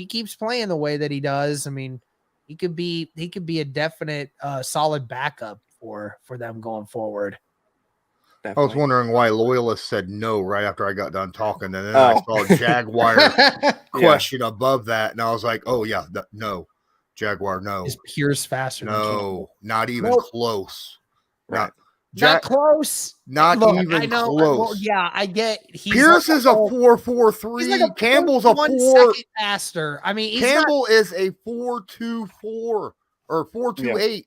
B: keeps playing the way that he does, I mean, he could be a definite solid backup for them going forward.
C: Definitely. I was wondering why Loyalist said no right after I got done talking, and then I saw Jaguar question above that, and I was like, "Oh yeah, no, Jaguar, no."
B: Is Pierce faster?
C: No, not even close.
B: Right. Not close.
C: Not even close.
B: Well, yeah, I get.
C: Pierce is a 4.43.
B: Like
C: Campbell's a
B: 1 second faster. I mean,
C: Campbell is a 4.24 or 4.28. Yeah.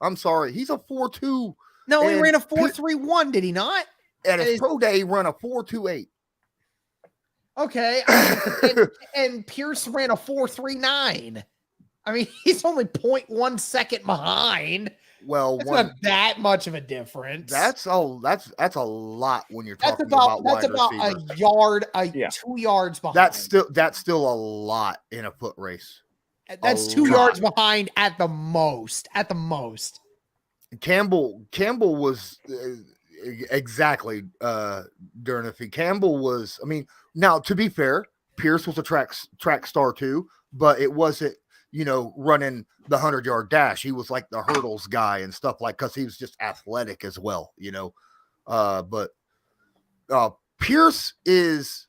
C: I'm sorry, he's a 4.2.
B: No, he ran a 4.31, did he not?
C: At his pro day, he ran a 4.28.
B: Okay. and Pierce ran a 4.39. I mean, he's only 0.1 second behind.
C: Well,
B: it's not that much of a difference.
C: That's a lot when you're talking about wide receivers.
B: A yard, 2 yards behind.
C: That's still a lot in a foot race.
B: That's 2 yards behind at the most. At the most.
C: Campbell was exactly during the feed. Campbell was. I mean, now to be fair, Pierce was a track star too, but it wasn't, running the 100-yard dash. He was like the hurdles guy and stuff because he was just athletic as well, But Pierce is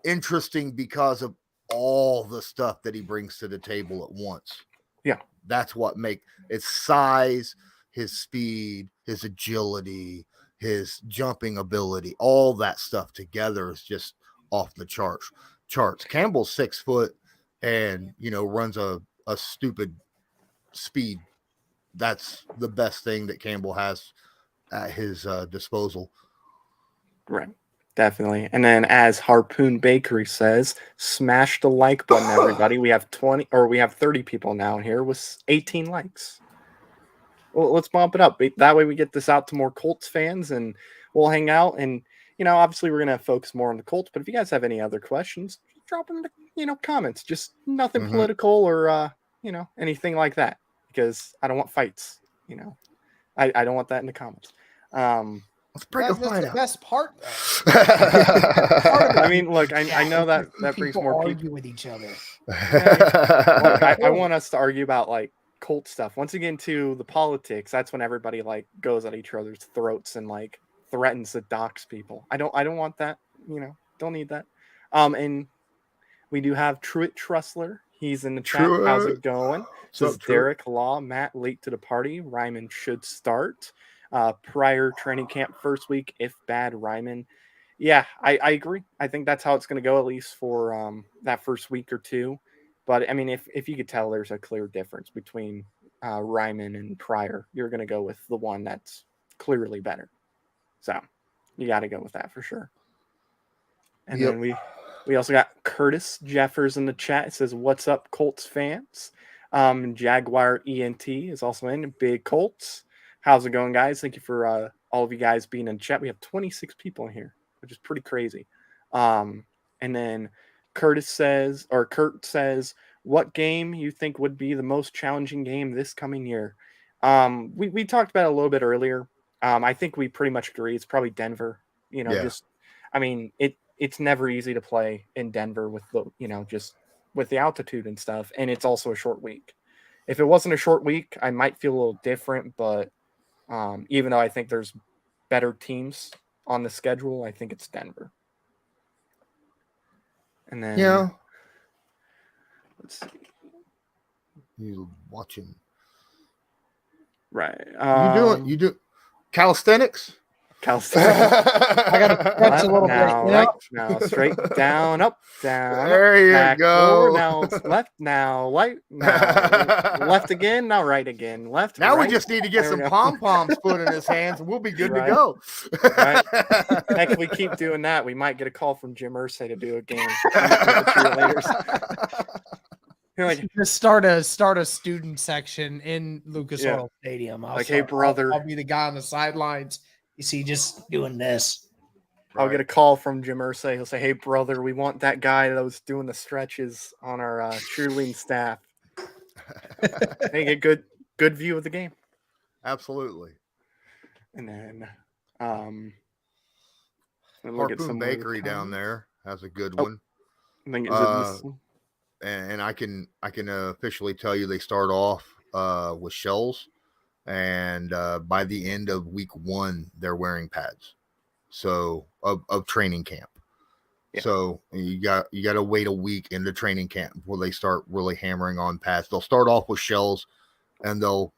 C: interesting because of all the stuff that he brings to the table at once.
A: Yeah.
C: That's what makes its size, his speed, his agility, his jumping ability, all that stuff together is just off the charts. Campbell's 6 foot and, runs a stupid speed. That's the best thing that Campbell has at his disposal.
A: Right. Definitely. And then as Harpoon Bakery says, smash the like button, everybody. We have 30 people now here with 18 likes. Well, let's bump it up. That way we get this out to more Colts fans and we'll hang out. And, obviously we're going to focus more on the Colts, but if you guys have any other questions, drop them in the, comments. Just nothing political or, anything like that, because I don't want fights, I don't want that in the comments.
C: Let's break
B: that's the best part.
A: I mean, look, I know that brings more people
B: argue with each other.
A: Look, I want us to argue about like Colt stuff. Once you get into the politics, that's when everybody like goes at each other's throats and like threatens to dox people. I don't want that. Don't need that. And we do have Truett Trussler. He's in the chat. How's it going? This is Derek Law. Matt late to the party. Ryman should start. Prior training camp first week, if bad, Ryman. Yeah, I agree. I think that's how it's going to go, at least for that first week or two. But I mean, if you could tell there's a clear difference between Ryman and Pryor, you're going to go with the one that's clearly better. So you got to go with that for sure. And then we also got Curtis Jeffers in the chat. It says, "What's up, Colts fans?" Jaguar ENT is also in. Big Colts. How's it going, guys? Thank you for all of you guys being in chat. We have 26 people in here, which is pretty crazy. And then Kurt says, what game you think would be the most challenging game this coming year? We talked about it a little bit earlier. I think we pretty much agree. It's probably Denver. It's never easy to play in Denver with the, just with the altitude and stuff. And it's also a short week. If it wasn't a short week, I might feel a little different, but even though I think there's better teams on the schedule, I think it's Denver. And then let's see.
C: You watching?
A: Right.
C: You do calisthenics?
B: I got to stretch a little bit.
A: Right now, straight down, up, down.
C: There you
A: back,
C: go.
A: Forward, now left, now right, now left again, now right again, left.
C: Now
A: right.
C: We just need to get some pom poms put in his hands, and we'll be good
A: Right.
C: to go.
A: Right. Heck, if we keep doing that, we might get a call from Jim Irsay to do a game. Like,
B: just start a student section in Lucas Oil Stadium.
A: Hey brother,
B: I'll be the guy on the sidelines. You see, just doing this.
A: I'll get a call from Jim Irsay. He'll say, "Hey brother, we want that guy that was doing the stretches on our cheerleading staff." Hey, get good view of the game.
C: Absolutely.
A: And then
C: Harpoon Bakery down there has a good one.
A: I think it's
C: and I can officially tell you they start off with shells, and by the end of week 1 they're wearing pads, so of training camp. So you got to wait a week into training camp before they start really hammering on pads. They'll start off with shells and they'll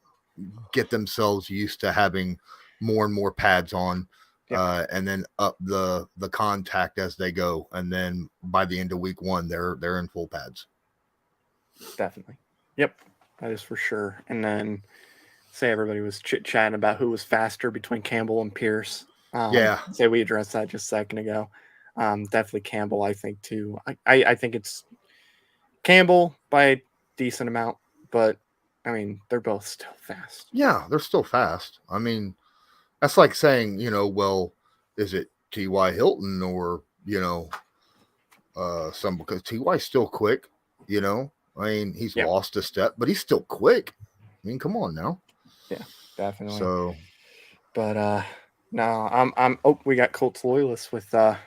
C: get themselves used to having more and more pads on, and then up the contact as they go, and then by the end of week 1 they're in full pads.
A: Definitely. Yep, that is for sure. And then say everybody was chit-chatting about who was faster between Campbell and Pierce. Say we addressed that just a second ago. Definitely Campbell, I think, too. I think it's Campbell by a decent amount, but I mean, they're both still fast.
C: Yeah, they're still fast. I mean, that's like saying, well, is it T.Y. Hilton or, some, because T.Y.'s still quick, I mean, he's lost a step, but he's still quick. I mean, come on now.
A: Yeah, definitely.
C: So,
A: but no, we got Colts loyalists with the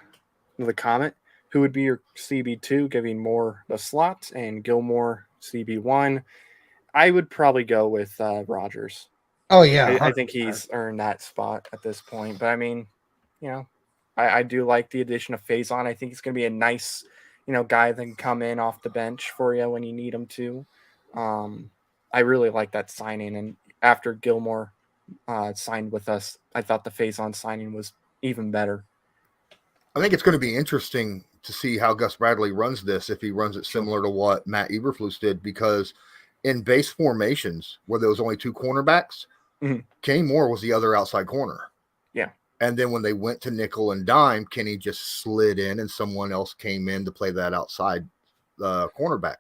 A: comment. Who would be your CB2, giving more the slot and Gilmore CB1? I would probably go with Rodgers.
B: Oh yeah,
A: I think he's earned that spot at this point. But I mean, I do like the addition of Faison. I think he's going to be a nice, guy that can come in off the bench for you when you need him to. I really like that signing. And after Gilmore signed with us, I thought the Faison signing was even better.
C: I think it's going to be interesting to see how Gus Bradley runs this, if he runs it similar to what Matt Eberflus did, because in base formations where there was only two cornerbacks, Kenny Moore was the other outside corner.
A: Yeah.
C: And then when they went to nickel and dime, Kenny just slid in and someone else came in to play that outside cornerback.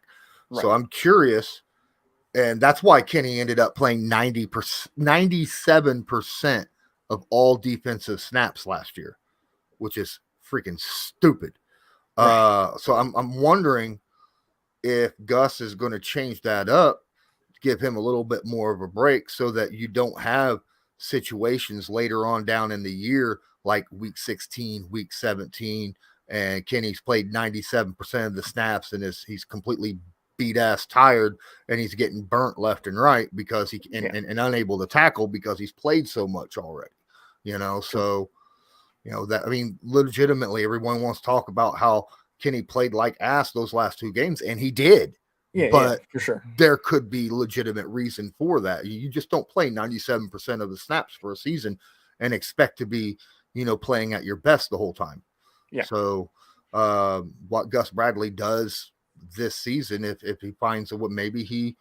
C: Right. So I'm curious. And that's why Kenny ended up playing 97% of all defensive snaps last year, which is freaking stupid. Right. So I'm wondering if Gus is going to change that up, give him a little bit more of a break so that you don't have situations later on down in the year, like week 16, week 17, and Kenny's played 97% of the snaps and he's completely beat ass tired and he's getting burnt left and right because and unable to tackle because he's played so much already, so that, I mean, legitimately everyone wants to talk about how Kenny played like ass those last two games, and he did. But
A: for sure,
C: there could be legitimate reason for that. You just don't play 97% of the snaps for a season and expect to be, playing at your best the whole time.
A: Yeah.
C: So what Gus Bradley does this season, if he finds what maybe he,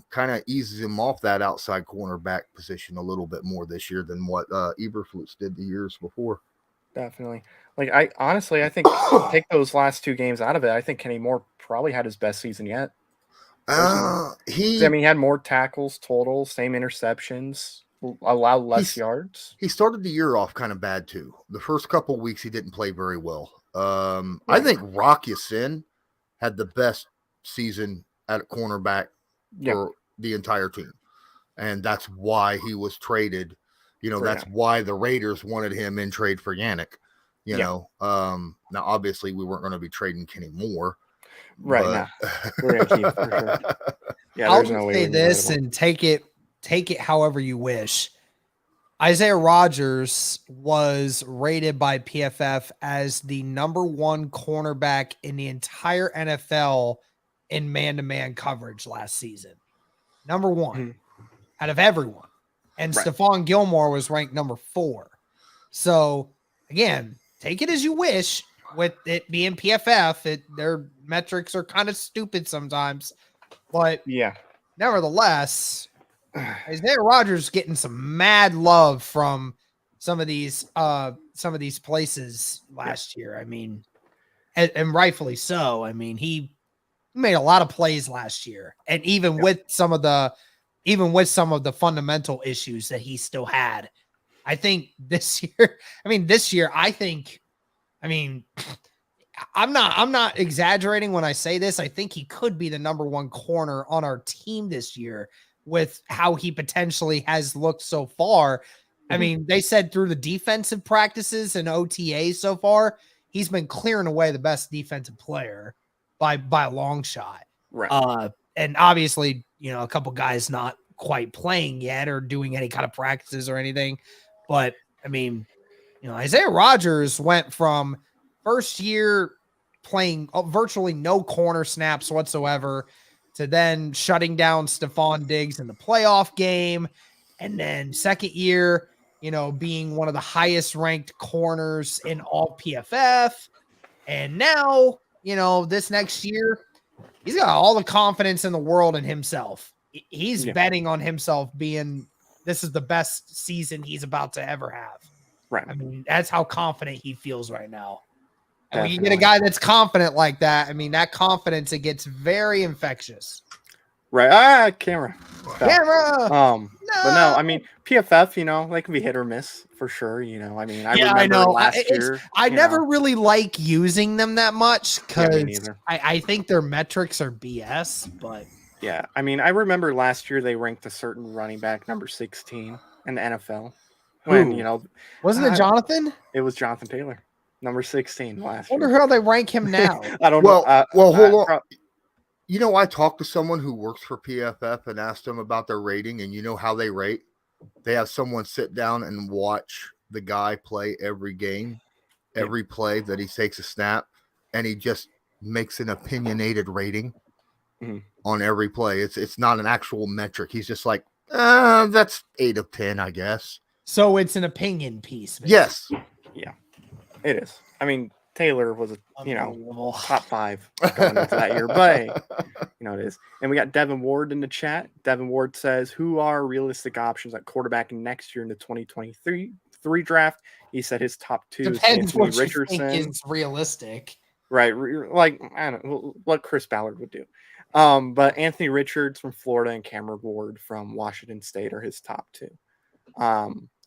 C: kind of eases him off that outside cornerback position a little bit more this year than what Eberflus did the years before.
A: Definitely. I think take those last two games out of it, I think Kenny Moore probably had his best season yet. He had more tackles total, same interceptions, allowed less yards.
C: He started the year off kind of bad too. The first couple of weeks he didn't play very well. I think Rock Ya-Sin had the best season at cornerback for the entire team. And that's why he was traded. That's why the Raiders wanted him in trade for Yannick. Now obviously we weren't going to be trading Kenny Moore.
A: Right now. We're gonna keep for sure. Yeah,
B: I'll just say this and take it however you wish. Isaiah Rodgers was rated by PFF as the number one cornerback in the entire NFL in man-to-man coverage last season. Number one out of everyone. And Stephon Gilmore was ranked number 4. So, again, take it as you wish. With it being PFF, their metrics are kind of stupid sometimes. But, nevertheless, Isaiah Rodgers getting some mad love from some of these places last year. I mean, and rightfully so. I mean, he made a lot of plays last year, and even with some of the fundamental issues that he still had, I think this year, I'm not exaggerating when I say this. I think he could be the number one corner on our team this year with how he potentially has looked so far. I mean, they said through the defensive practices and OTA so far, he's been clearing away the best defensive player by a long shot.
A: Right.
B: And obviously, a couple guys not quite playing yet or doing any kind of practices or anything. But I mean, Isaiah Rodgers went from first year playing virtually no corner snaps whatsoever to then shutting down Stephon Diggs in the playoff game. And then second year, being one of the highest ranked corners in all PFF. And now, this next year, he's got all the confidence in the world in himself. He's betting on himself this is the best season he's about to ever have.
A: Right.
B: I mean, that's how confident he feels right now. And when you get a guy that's confident like that, I mean, that confidence, it gets very infectious.
A: Right. Camera.
B: Camera.
A: But no, I mean PFF, they can be hit or miss for sure. I mean, I remember last year.
B: I never really like using them that much because
A: neither.
B: I think their metrics are BS. But
A: yeah, I mean, I remember last year they ranked a certain running back number 16 in the NFL. When
B: wasn't it Jonathan?
A: It was Jonathan Taylor, number 16 last
B: year. I wonder how they rank him now.
A: I don't know.
C: Well, hold on. I talked to someone who works for PFF and asked them about their rating, and you know how they rate? They have someone sit down and watch the guy play every game, every play that he takes a snap, and he just makes an opinionated rating on every play. It's not an actual metric. He's just like, that's 8 of 10, I guess.
B: So it's an opinion piece.
C: Basically. Yes.
A: Yeah, it is. I mean, Taylor was top 5 going into that year, but it is. And we got Devin Ward in the chat. Devin Ward says, "Who are realistic options at quarterback next year in the 2023 draft?" He said his top 2
B: Depends
A: is Anthony
B: what
A: Richardson.
B: You think is realistic,
A: right? Like I don't know what Chris Ballard would do. But Anthony Richards from Florida and Cameron Ward from Washington State are his top 2.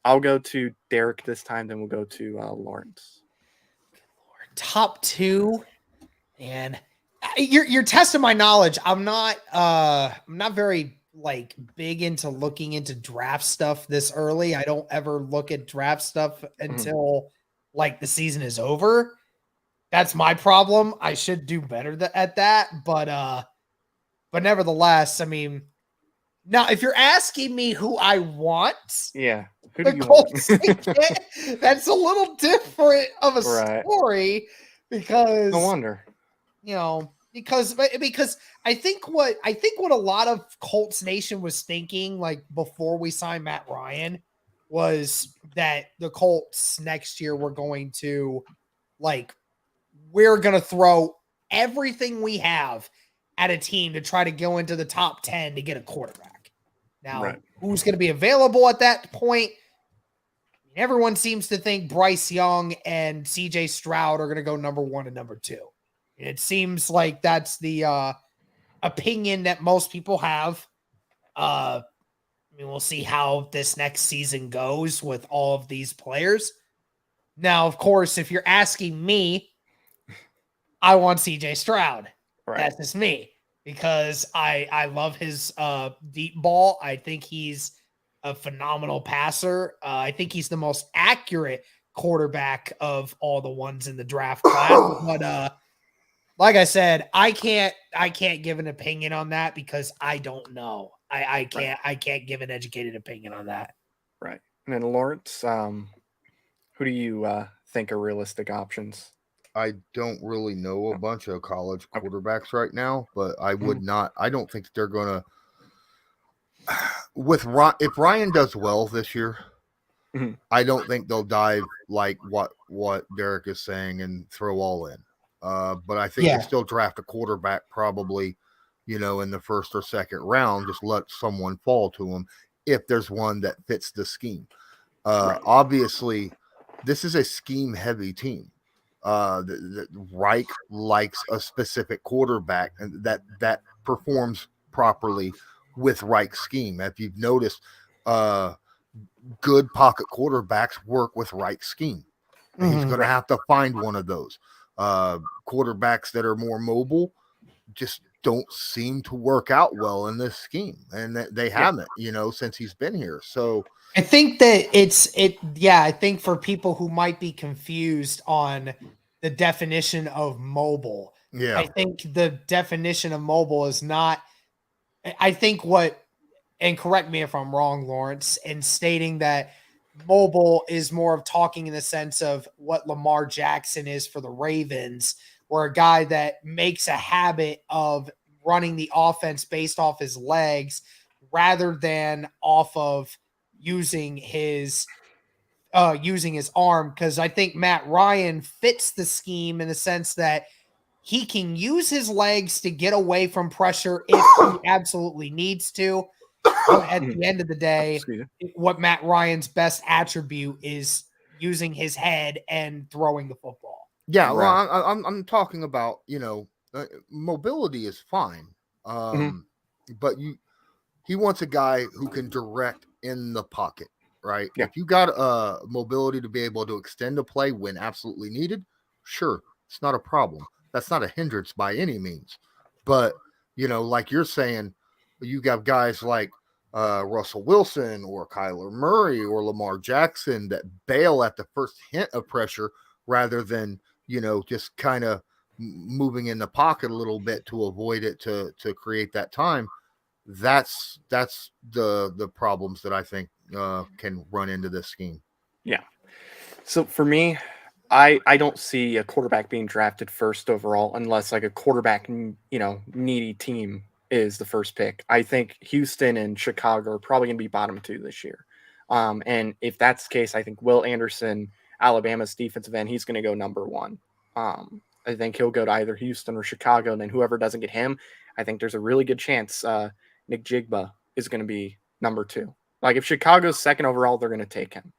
A: I'll go to Derek this time, then we'll go to Lawrence.
B: Top 2, and you're testing my knowledge. I'm not very big into looking into draft stuff this early. I don't ever look at draft stuff until the season is over. That's my problem. I should do better at that, but nevertheless, I mean, now if you're asking me who I want,
A: who
B: the Colts that's a little different of a story because
A: no wonder,
B: because I think what a lot of Colts Nation was thinking before we signed Matt Ryan was that the Colts next year were going to we're going to throw everything we have at a team to try to go into the top 10 to get a quarterback. Now, who's going to be available at that point? Everyone seems to think Bryce Young and CJ Stroud are going to go number 1 and number 2. It seems like that's the opinion that most people have. I mean, we'll see how this next season goes with all of these players. Now, of course, if you're asking me, I want CJ Stroud. Right. That's just me because I love his deep ball. I think he's a phenomenal passer. I think he's the most accurate quarterback of all the ones in the draft class. But like I said, I can't give an opinion on that because I don't know. I can't give an educated opinion on that.
A: Right. And then Lawrence, who do you think are realistic options?
C: I don't really know a bunch of college quarterbacks right now, but I would not. I don't think they're going to. If Ryan does well this year, I don't think they'll dive like what Derek is saying and throw all in. But I think they still draft a quarterback probably, in the first or second round. Just let someone fall to them if there's one that fits the scheme. Obviously, this is a scheme-heavy team. Reich likes a specific quarterback and that performs properly with Reich's scheme. If you've noticed, good pocket quarterbacks work with Reich's scheme. And he's going to have to find one of those. Quarterbacks that are more mobile just don't seem to work out well in this scheme, and they haven't, since he's been here. So
B: I think that I think for people who might be confused on the definition of mobile, I think the definition of mobile is not, I think and correct me if I'm wrong, Lawrence, in stating that mobile is more of talking in the sense of what Lamar Jackson is for the Ravens, where a guy that makes a habit of running the offense based off his legs rather than off of using his arm. Because I think Matt Ryan fits the scheme in the sense that he can use his legs to get away from pressure if he absolutely needs to. But at the end of the day, what Matt Ryan's best attribute is using his head and throwing the football.
C: Yeah, well, I'm talking about, mobility is fine. But he wants a guy who can direct in the pocket, right?
A: Yeah.
C: If you got mobility to be able to extend a play when absolutely needed, sure, it's not a problem. That's not a hindrance by any means. But, like you're saying, you got guys like Russell Wilson or Kyler Murray or Lamar Jackson that bail at the first hint of pressure rather than, just kind of moving in the pocket a little bit to avoid it to create that time. That's the problems that I think can run into this scheme.
A: Yeah. So for me, I don't see a quarterback being drafted first overall unless like a quarterback, needy team is the first pick. I think Houston and Chicago are probably going to be bottom 2 this year. And if that's the case, I think Will Anderson, Alabama's defensive end, he's going to go number 1. I think he'll go to either Houston or Chicago, and then whoever doesn't get him, I think there's a really good chance Nick Jigba is going to be number 2. Like if Chicago's second overall, they're going to take him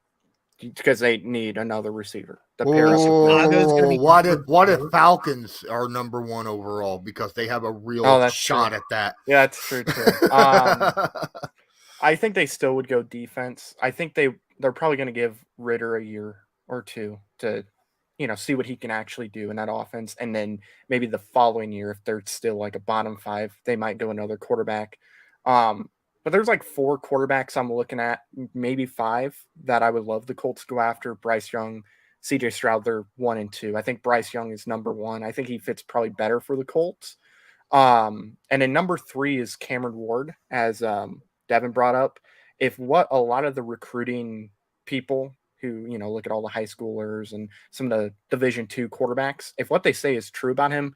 A: because they need another receiver.
C: What if Falcons are number 1 overall because they have a real shot at that?
A: Yeah, that's true too. I think they still would go defense. I think they're probably going to give Ritter a year or 2 to see what he can actually do in that offense, and then maybe the following year, if they're still like a bottom 5, they might go another quarterback. But there's like 4 quarterbacks I'm looking at, maybe 5 that I would love the Colts to go after. Bryce Young, CJ Stroud, they're 1 and 2. I think Bryce Young is number 1. I think he fits probably better for the Colts. And then number 3 is Cameron Ward, as Devin brought up. If what a lot of the recruiting people who, look at all the high schoolers and some of the Division II quarterbacks, if what they say is true about him,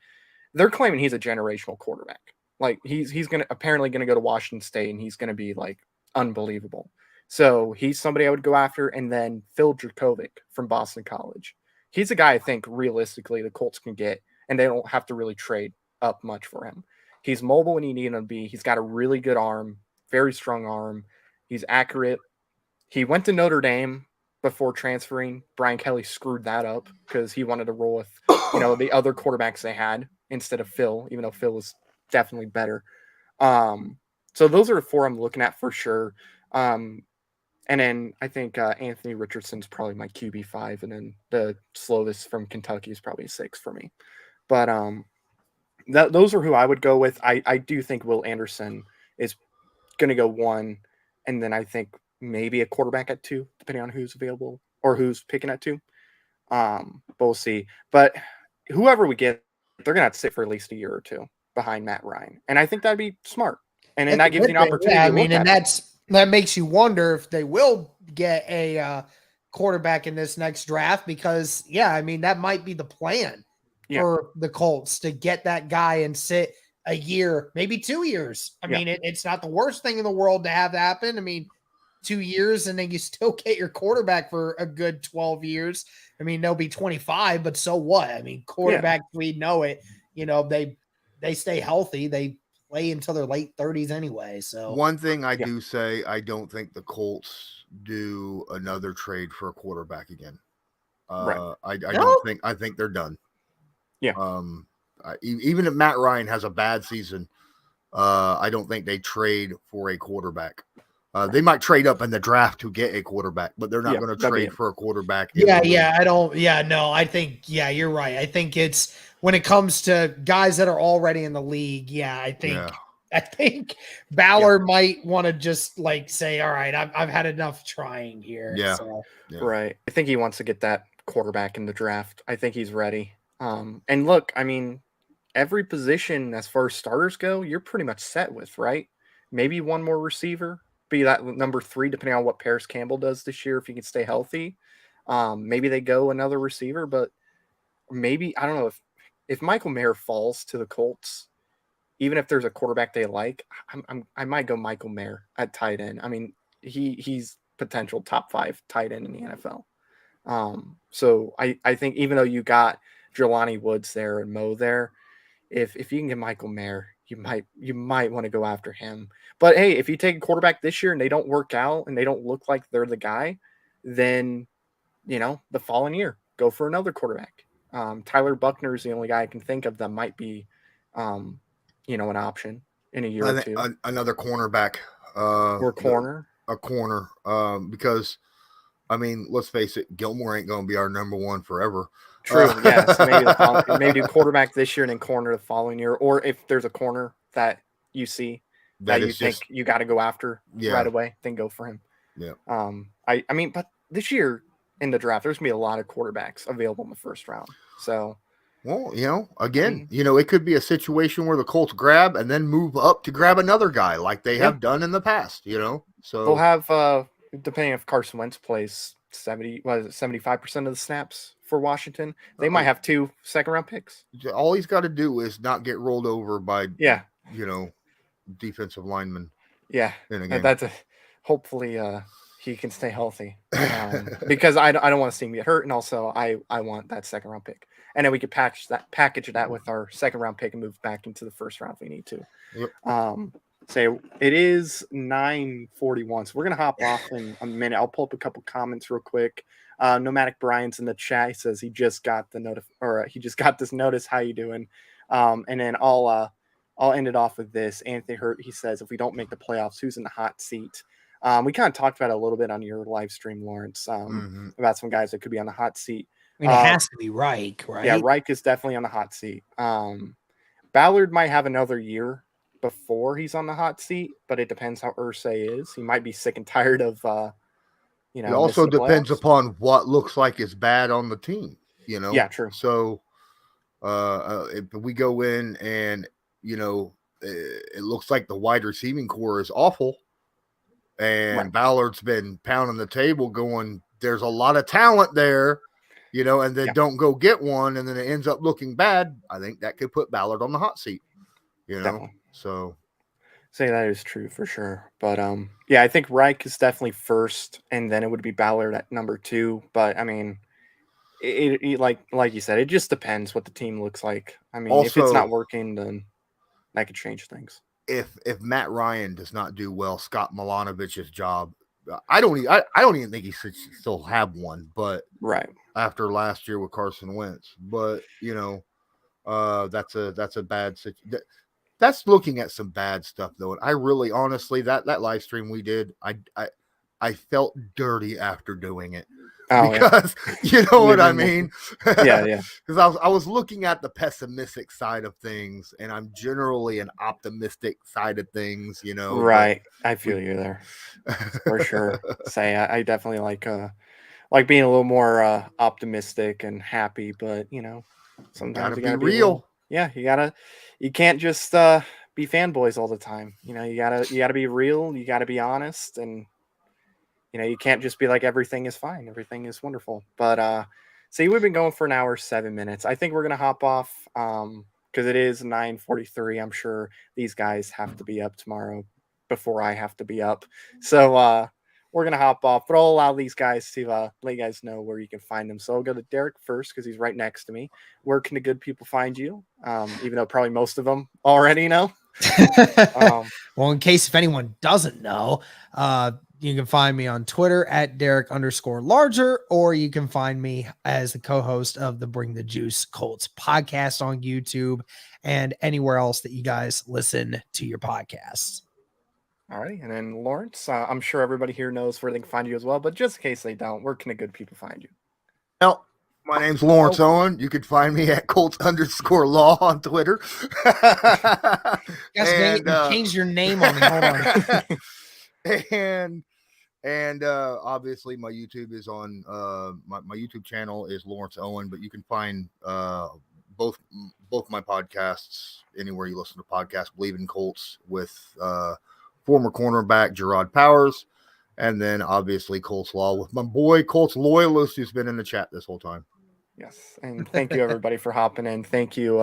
A: they're claiming he's a generational quarterback. Like he's apparently gonna go to Washington State and he's gonna be like unbelievable. So he's somebody I would go after. And then Phil Dracovic from Boston College. He's a guy I think realistically the Colts can get, and they don't have to really trade up much for him. He's mobile when you need him to be. He's got a really good arm, very strong arm. He's accurate. He went to Notre Dame before transferring. Brian Kelly screwed that up because he wanted to roll with the other quarterbacks they had instead of Phil, even though Phil was definitely better. So those are the 4 I'm looking at for sure. And then I think Anthony Richardson's probably my QB5, and then the slowest from Kentucky is probably 6 for me. But those are who I would go with. I do think Will Anderson is going to go 1, and then I think maybe a quarterback at 2, depending on who's available or who's picking at 2. But we'll see. But whoever we get, they're going to have to sit for at least a year or 2 behind Matt Ryan. And I think that'd be smart. And then that gives you an opportunity.
B: Yeah, I mean, and that makes you wonder if they will get a quarterback in this next draft, because that might be the plan for the Colts, to get that guy and sit a year, maybe 2 years. I mean, it's not the worst thing in the world to have happen. I mean, 2 years and then you still get your quarterback for a good 12 years. I mean, they'll be 25, but so what? I mean, quarterbacks, we know it, they stay healthy. They play until their late 30s anyway. So
C: one thing I do say, I don't think the Colts do another trade for a quarterback again. Right. I think they're done.
A: Yeah.
C: Even if Matt Ryan has a bad season, I don't think they trade for a quarterback. They might trade up in the draft to get a quarterback, but they're not going to trade for a quarterback.
B: I think, you're right. I think it's when it comes to guys that are already in the league. I think Ballard might want to just like say, all right, I've had enough trying here.
A: Right. I think he wants to get that quarterback in the draft. I think he's ready. And look, I mean, every position as far as starters go, you're pretty much set with, right? Maybe one more receiver, be that number 3, depending on what Paris Campbell does this year, if he can stay healthy. Maybe they go another receiver, but maybe, I don't know, if Michael Mayer falls to the Colts, even if there's a quarterback they like, I might go Michael Mayer at tight end. I mean, he's potential top 5 tight end in the NFL. So I think even though you got Jelani Woods there and Mo there, if you can get Michael Mayer, you might want to go after him. But hey, if you take a quarterback this year and they don't work out and they don't look like they're the guy, then the following year go for another quarterback. Tyler Buckner is the only guy I can think of that might be an option in a year or 2.
C: Another cornerback
A: or corner.
C: A corner. Because I mean, let's face it, Gilmore ain't going to be our number one forever.
A: True. Yeah. So maybe do quarterback this year and then corner the following year, or if there's a corner that you see that you think you got to go after right away, then go for him.
C: Yeah.
A: I mean, but this year in the draft, there's gonna be a lot of quarterbacks available in the first round. So,
C: well, again, it could be a situation where the Colts grab and then move up to grab another guy like they have done in the past. So
A: they'll have depending if Carson Wentz plays 75% of the snaps for Washington, they might have 2 second-round picks.
C: All he's got to do is not get rolled over by defensive linemen.
A: Yeah, that's hopefully he can stay healthy because I don't want to see him get hurt, and also I want that second-round pick, and then we could package that with our second-round pick and move back into the first round if we need to.
C: Yep.
A: So it is 9:41, so we're gonna hop off in a minute. I'll pull up a couple comments real quick. Nomadic Brian's in the chat. He says he just got he just got this notice. How you doing? And then I'll end it off with this. Anthony Hurt. He says if we don't make the playoffs, who's in the hot seat? We kind of talked about it a little bit on your live stream, Lawrence, about some guys that could be on the hot seat.
B: I mean, it has to be Reich, right?
A: Yeah, Reich is definitely on the hot seat. Ballard might have another year before he's on the hot seat, but it depends how Irsay is. He might be sick and tired of,
C: It also depends upon what looks like is bad on the team,
A: Yeah, true.
C: So, if we go in and, it looks like the wide receiving core is awful, and Ballard's been pounding the table going, there's a lot of talent there, and then don't go get one, and then it ends up looking bad. I think that could put Ballard on the hot seat,
A: Definitely.
C: So
A: say that is true for sure. But I think Reich is definitely first, and then it would be Ballard at number 2. But I mean, it like you said, it just depends what the team looks like. I mean, if it's not working, then that could change things.
C: If Matt Ryan does not do well, Scott Milanovich's job, I don't even think he should still have one. But after last year with Carson Wentz, but that's a bad situation. That's looking at some bad stuff though. And I really, honestly, that live stream we did, I felt dirty after doing it. Because you know what I mean?
A: Yeah.
C: Because I was looking at the pessimistic side of things, and I'm generally an optimistic side of things,
A: Right. I feel you there. For sure. I definitely like being a little more optimistic and happy, but sometimes you gotta be real. You can't just be fanboys all the time. You gotta be real, you gotta be honest, and you can't just be like everything is fine, everything is wonderful. But we've been going for an hour 7 minutes. I think we're gonna hop off because it is 9:43. I'm sure these guys have to be up tomorrow before I have to be up. So we're going to hop off, but I'll allow these guys to let you guys know where you can find them. So I'll go to Derek first because he's right next to me. Where can the good people find you? Even though probably most of them already know.
B: Well, in case if anyone doesn't know, you can find me on Twitter at Derek_Larger, or you can find me as the co-host of the Bring the Juice Colts podcast on YouTube and anywhere else that you guys listen to your podcasts.
A: All right. And then Lawrence, I'm sure everybody here knows where they can find you as well, but just in case they don't, where can the good people find you?
C: Well, my name's Lawrence Owen. You can find me at Colts_Law on Twitter.
B: Yes, you changed your name on me. Hold
C: on. And obviously my YouTube is on my YouTube channel is Lawrence Owen, but you can find both my podcasts anywhere you listen to podcasts. Believe in Colts with former cornerback Gerard Powers, and then obviously Colts Law with my boy Colts Loyalist, who's been in the chat this whole time.
A: Yes, and thank you everybody for hopping in. Thank you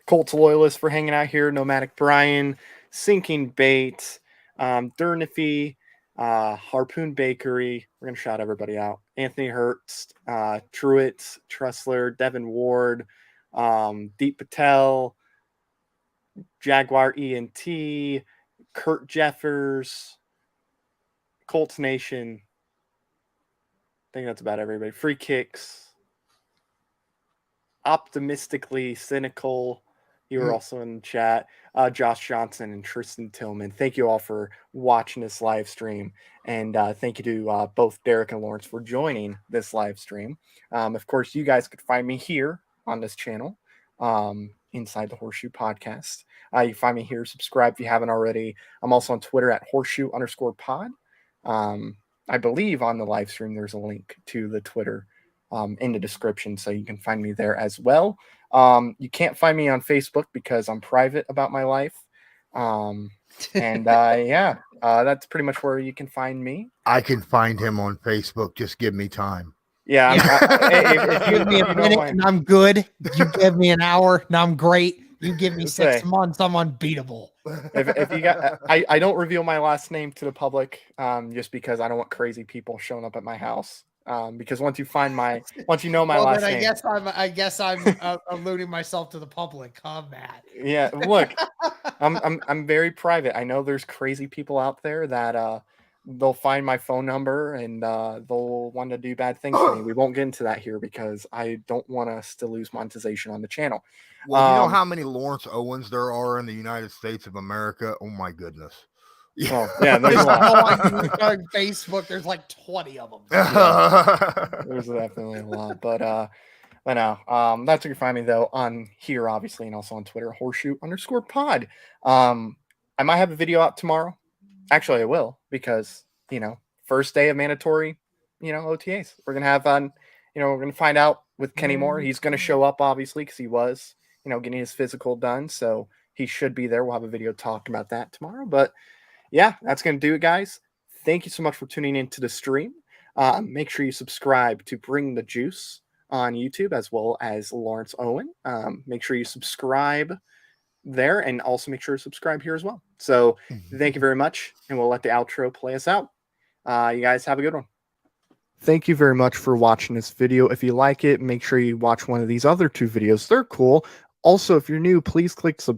A: Colts Loyalist for hanging out here. Nomadic Brian, Sinking Bait, Durnify, Harpoon Bakery. We're gonna shout everybody out. Anthony Hertz, Truitt, Tressler, Devin Ward, Deep Patel, Jaguar ENT, Kurt Jeffers, Colts Nation. I think that's about everybody. Free Kicks, Optimistically Cynical, You were also in the chat. Josh Johnson and Tristan Tillman. Thank you all for watching this live stream. And thank you to both Derek and Lawrence for joining this live stream. Of course, you guys could find me here on this channel, Inside the Horseshoe Podcast. You can find me here. Subscribe if you haven't already. I'm also on Twitter at @horseshoe_pod. I believe on the live stream there's a link to the Twitter in the description, so you can find me there as well. You can't find me on Facebook because I'm private about my life. That's pretty much where you can find me.
C: I can find him on Facebook. Just give me time.
A: Yeah.
B: If you give me a minute and I'm good. You give me an hour and I'm great. You give me 6 months, I'm unbeatable.
A: If you got, I don't reveal my last name to the public, just because I don't want crazy people showing up at my house. Because once you know my last name,
B: I guess I'm alluding myself to the public, huh, Matt?
A: Yeah, look, I'm very private. I know there's crazy people out there that they'll find my phone number and they'll want to do bad things to me. We won't get into that here because I don't want us to lose monetization on the channel.
C: Well, you know how many Lawrence Owens there are in the United States of America? Oh my goodness.
A: Oh, yeah, there's a lot.
B: On Facebook, there's like 20 of them.
A: Yeah, there's definitely a lot, but no, that's where you find me though, on here obviously, and also on Twitter, @horseshoe_pod. I might have a video out tomorrow. Actually, I will, because first day of mandatory, OTAs. We're gonna have we're gonna find out with Kenny Moore. He's gonna show up obviously because he was, getting his physical done, so he should be there. We'll have a video talking about that tomorrow, but. Yeah, that's going to do it, guys. Thank you so much for tuning into the stream. Make sure you subscribe to Bring the Juice on YouTube as well as Lawrence Owen. Make sure you subscribe there and also make sure to subscribe here as well. So thank you very much, and we'll let the outro play us out. You guys have a good one. Thank you very much for watching this video. If you like it, make sure you watch one of these other 2 videos. They're cool. Also, if you're new, please click subscribe.